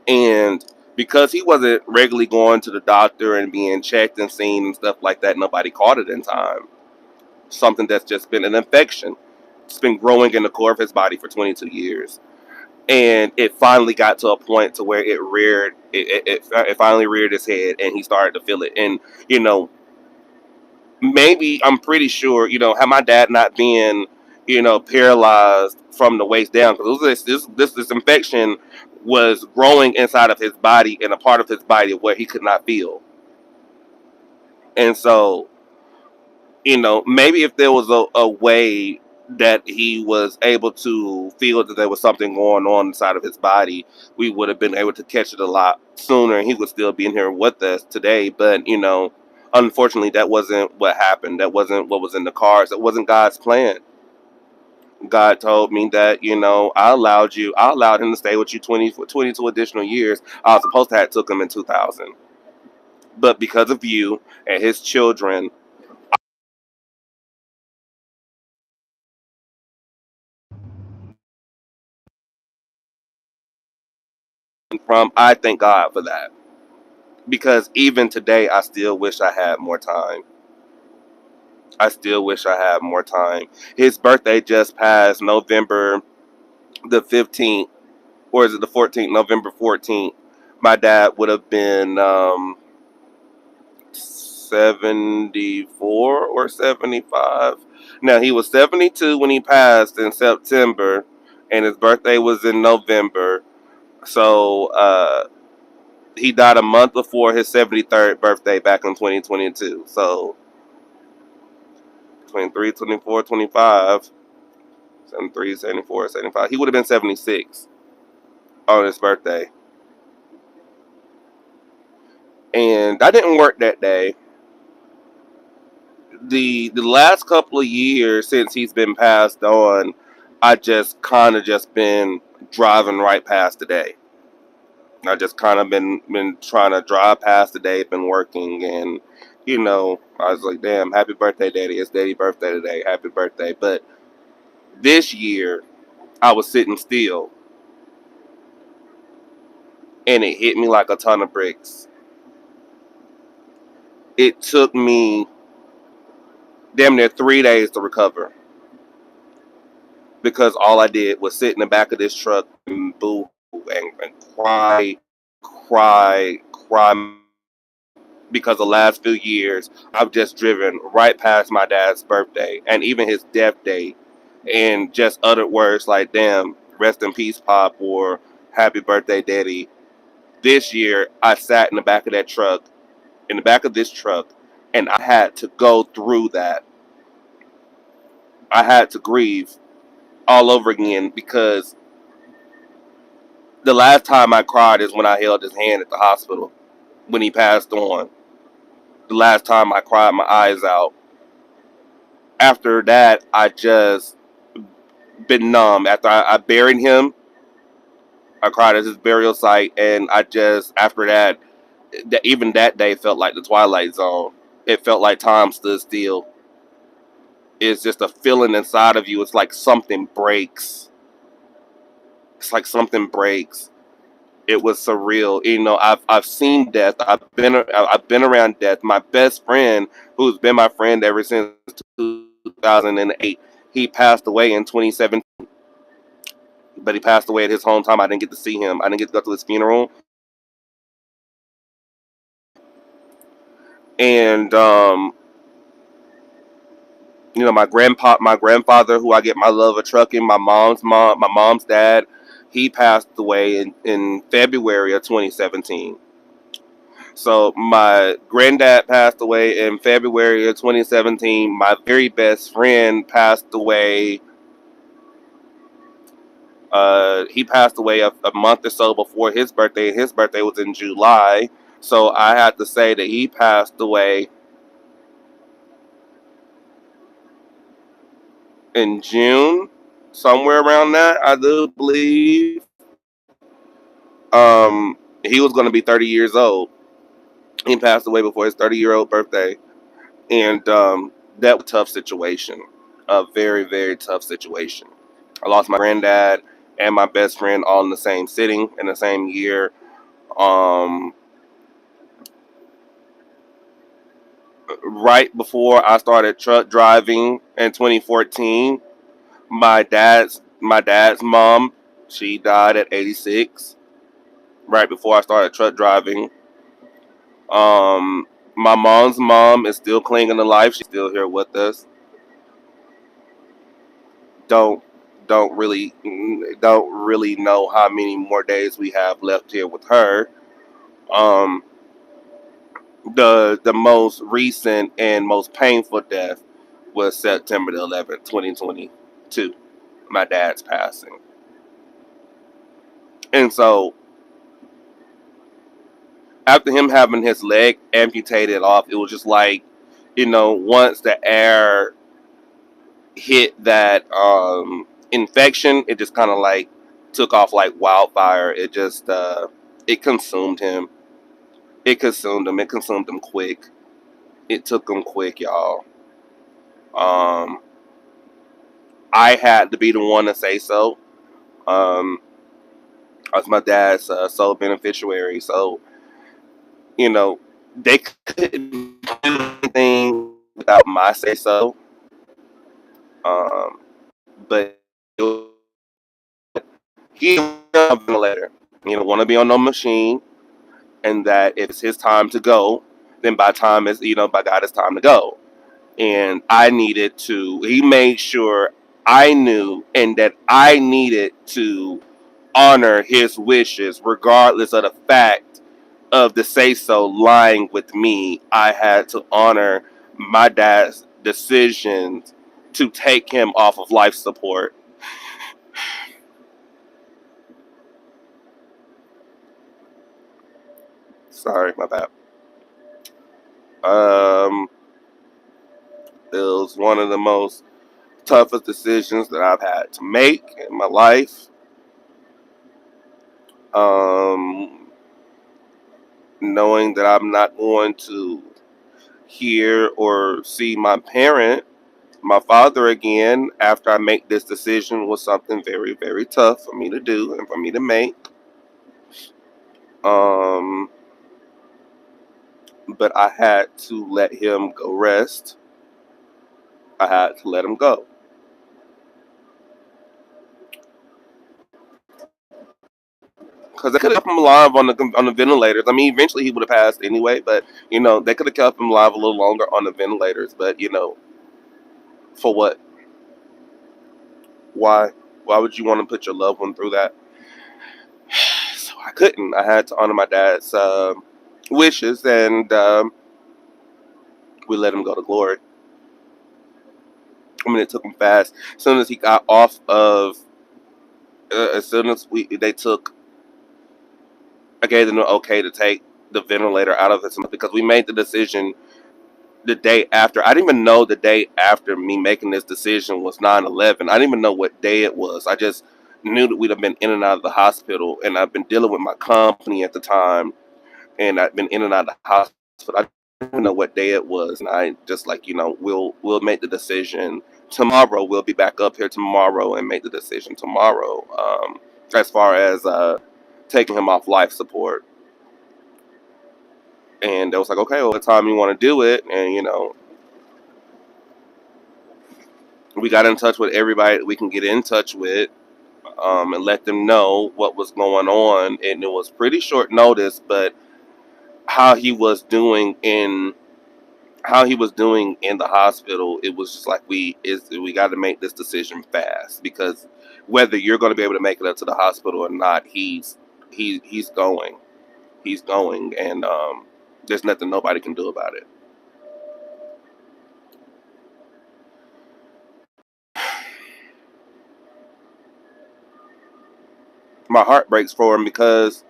And because he wasn't regularly going to the doctor and being checked and seen and stuff like that, nobody caught it in time. Something that's just been an infection. It's been growing in the core of his body for 22 years. And it finally got to a point to where it finally reared its head and he started to feel it. And, you know, maybe I'm pretty sure, had my dad not been, paralyzed from the waist down, because this infection was growing inside of his body in a part of his body where he could not feel. And so, maybe if there was a way that he was able to feel that there was something going on inside of his body, we would have been able to catch it a lot sooner and he would still be in here with us today. But, unfortunately, that wasn't what happened. That wasn't what was in the cards. That wasn't God's plan. God told me that, I allowed him to stay with you 22 additional years. I was supposed to have took him in 2000. But because of you and his children, I thank God for that. Because even today, I still wish I had more time. I still wish I had more time. His birthday just passed November the 15th, or is it the 14th? November 14th. My dad would have been 74 or 75. Now, he was 72 when he passed in September, and his birthday was in November. So, he died a month before his 73rd birthday back in 2022. So, 23, 24, 25, 73, 74, 75. He would have been 76 on his birthday. And I didn't work that day. The last couple of years since he's been passed on, I just kind of just been driving right past the day. I just kind of been trying to drive past the day, been working, and I was like, damn, happy birthday, daddy! It's daddy's birthday today. Happy birthday! But this year, I was sitting still, and it hit me like a ton of bricks. It took me damn near 3 days to recover because all I did was sit in the back of this truck and boo and cry, cry because the last few years I've just driven right past my dad's birthday and even his death date and just uttered words like damn, rest in peace, Pop, or happy birthday, Daddy. This year I sat in the back of that truck, in the back of this truck, and I had to go through that. I had to grieve all over again because the last time I cried is when I held his hand at the hospital when he passed on. The last time I cried my eyes out. After that, I just been numb. After I buried him, I cried at his burial site, and I just after that, even that day felt like the Twilight Zone. It felt like time stood still. It's just a feeling inside of you. It's like something breaks. It's like something breaks. It was surreal. I've seen death. I've been around death. My best friend, who's been my friend ever since 2008, he passed away in 2017. But he passed away at his hometown. I didn't get to see him. I didn't get to go to his funeral. And my grandfather, who I get my love of trucking, my mom's dad, he passed away in February of 2017. So my granddad passed away in February of 2017. My very best friend passed away. He passed away a month or so before his birthday. His birthday was in July. So I had to say that he passed away in June, somewhere around that, I do believe. He was going to be 30 years old. He passed away before his 30-year-old birthday. And that was a tough situation. A very, very tough situation. I lost my granddad and my best friend all in the same sitting in the same year. Um, right before I started truck driving in 2014, my dad's mom, she died at 86. Right before I started truck driving. Um, my mom's mom is still clinging to life. She's still here with us. Don't don't really know how many more days we have left here with her. Um, the most recent and most painful death was September the 11th, 2022. My dad's passing, and so after him having his leg amputated off, it was just like, once the air hit that infection, it just kind of like took off like wildfire. It just it consumed him. It consumed him. It consumed him quick. It took him quick, y'all. Um, I had to be the one to say so. Um, I was my dad's sole beneficiary, so you know they couldn't do anything without my say so. Um, but he didn't want a ventilator. He didn't want to be on no machine, and that if it's his time to go, then by God, it's time to go. And I needed to. He made sure I knew, and that I needed to honor his wishes, regardless of the fact of the say so lying with me. I had to honor my dad's decision to take him off of life support. Sorry, my bad. Um, it was one of the most toughest decisions that I've had to make in my life. Um, Knowing that I'm not going to hear or see my father again after I make this decision was something very, very tough for me to do and for me to make. Um, but I had to let him go rest. I had to let him go because they could have kept him alive on the ventilators. I mean, eventually he would have passed anyway, but they could have kept him alive a little longer on the ventilators. But for what? Why? Why would you want to put your loved one through that? So I couldn't. I had to honor my dad's wishes, and we let him go to glory. I mean, it took him fast. As soon as he got off of, as soon as they took, I gave them the okay to take the ventilator out of his mouth because we made the decision the day after. I didn't even know the day after me making this decision was 9/11. I didn't even know what day it was. I just knew that we'd have been in and out of the hospital, and I've been dealing with my company at the time, and I've been in and out of the hospital. I didn't even know what day it was, and I just like we'll make the decision tomorrow. We'll be back up here tomorrow and make the decision tomorrow. As far as taking him off life support, and it was like, okay, well, what time you want to do it, and we got in touch with everybody that we can get in touch with. And let them know what was going on, and it was pretty short notice, but how he was doing in how he was doing in the hospital, it was just like we got to make this decision fast because whether you're going to be able to make it up to the hospital or not, he's going, and there's nothing nobody can do about it. My heart breaks for him because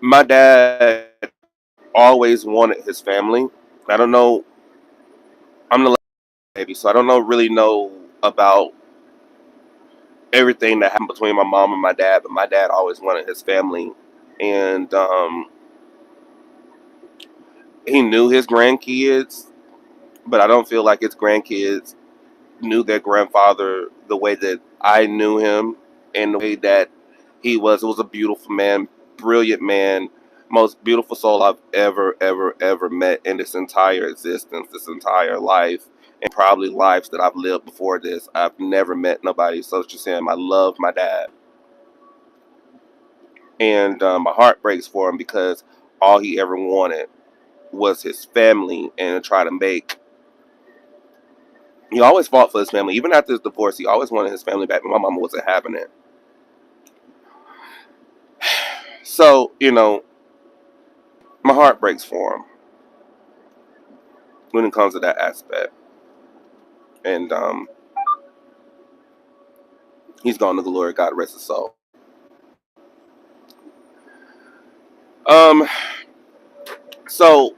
my dad always wanted his family. I don't know. I'm the last baby, so I don't really know about everything that happened between my mom and my dad, but my dad always wanted his family, and he knew his grandkids, but I don't feel like his grandkids knew their grandfather the way that I knew him and the way that he was. It was a beautiful man, brilliant man, most beautiful soul I've ever, ever, ever met in this entire existence, this entire life, and probably lives that I've lived before this. I've never met nobody such as him. I love my dad. And my heart breaks for him because all he ever wanted was his family and to try to make. He always fought for his family, even after his divorce. He always wanted his family back, but my mama wasn't having it. So my heart breaks for him when it comes to that aspect. And he's gone to glory. God rest his soul. Um, so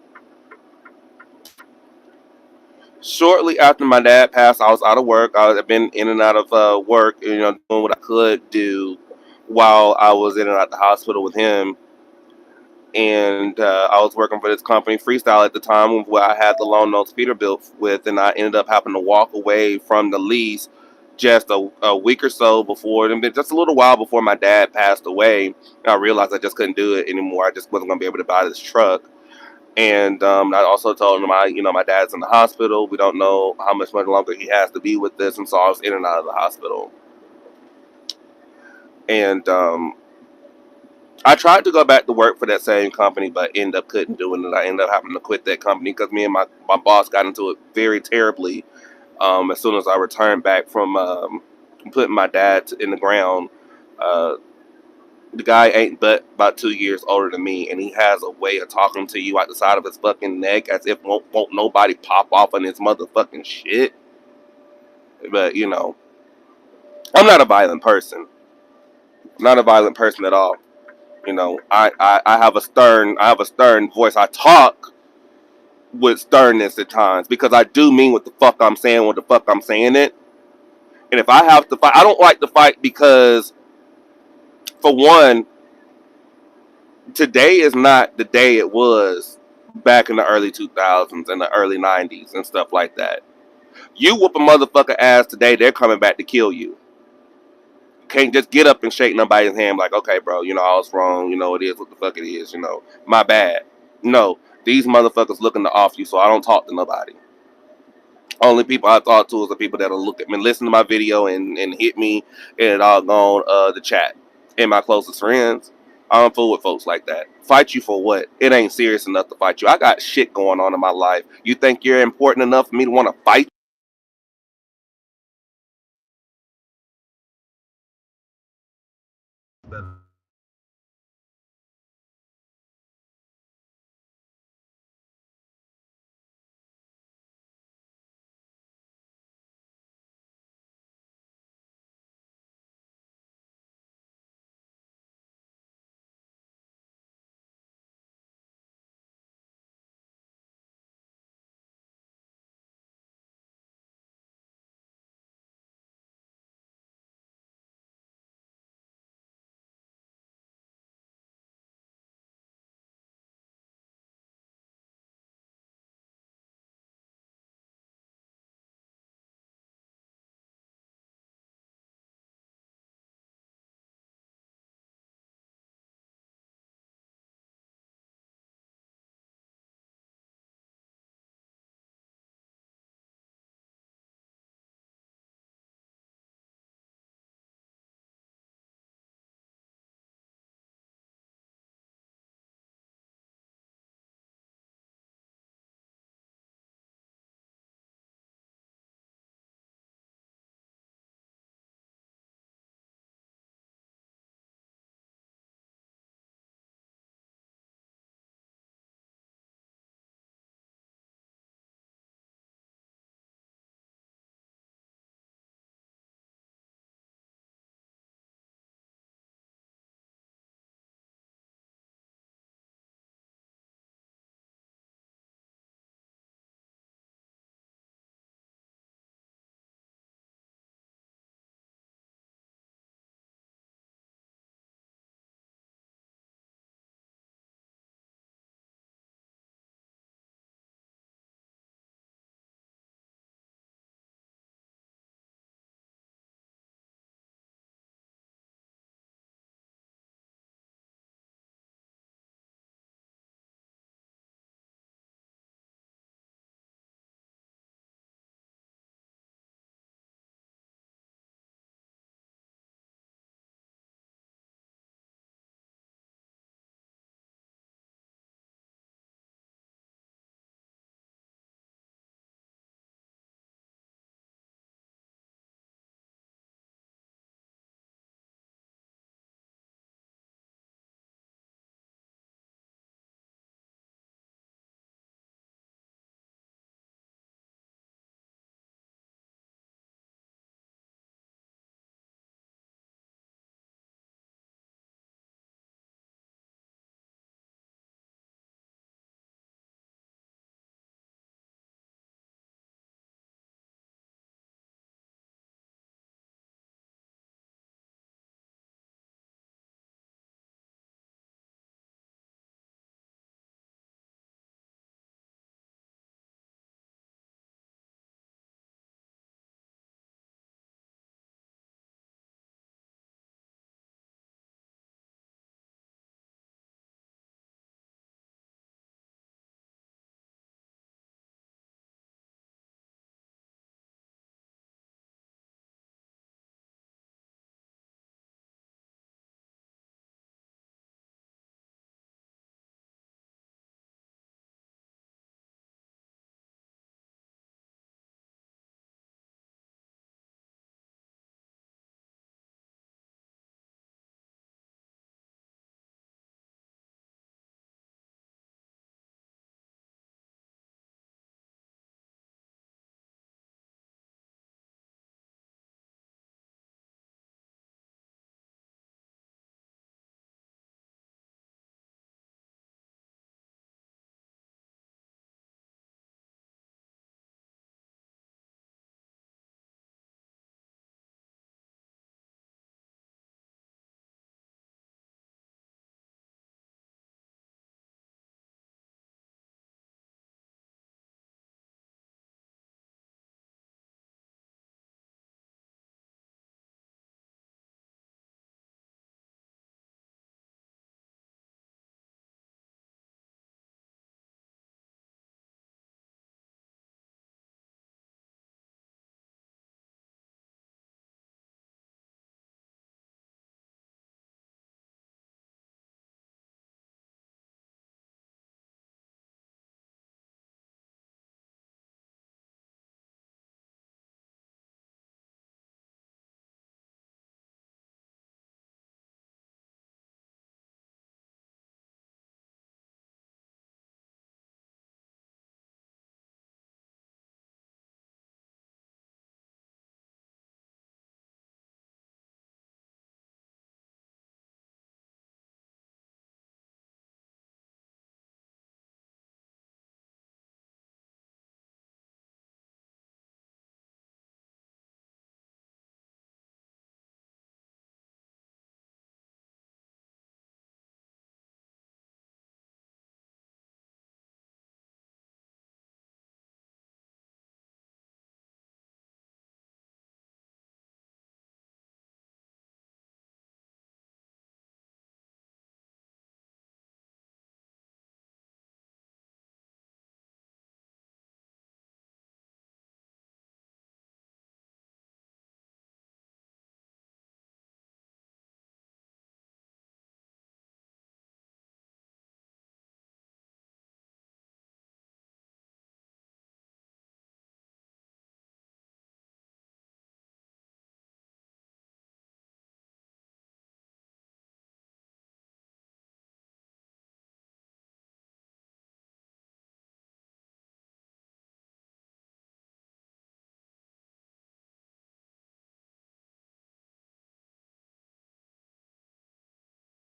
shortly after my dad passed, I was out of work. I've been in and out of work, doing what I could do while I was in and out the hospital with him. And I was working for this company, Freestyle, at the time, where I had the loan notes Peterbilt with, and I ended up having to walk away from the lease just a week or so before, and just a little while before my dad passed away. And I realized I just couldn't do it anymore. I just wasn't going to be able to buy this truck. And I also told him, my dad's in the hospital. We don't know how much longer he has to be with this, and so I was in and out of the hospital. And I tried to go back to work for that same company, but ended up couldn't do it. I ended up having to quit that company because me and my boss got into it very terribly. As soon as I returned back from putting my dad in the ground, uh, The guy ain't but about 2 years older than me, and he has a way of talking to you out the side of his fucking neck as if won't nobody pop off on his motherfucking shit. But you know, I'm not a violent person. I'm not a violent person at all. You know, I have a stern voice. I talk with sternness at times because I do mean what the fuck I'm saying when the fuck I'm saying it. And if I have to fight, I don't like to fight because, for one, today is not the day it was back in the early 2000s and the early 90s and stuff like that. You whoop a motherfucker ass today, they're coming back to kill you. You can't just get up and shake nobody's hand like, okay, bro, you know, I was wrong. You know, it is what the fuck it is. You know, my bad. No, these motherfuckers looking to off you, so I don't talk to nobody. Only people I talk to is the people that'll look at me, listen to my video, and hit me and doggone the chat. And my closest friends, I don't fool with folks like that. Fight you for what? It ain't serious enough to fight you. I got shit going on in my life. You think you're important enough for me to want to fight you?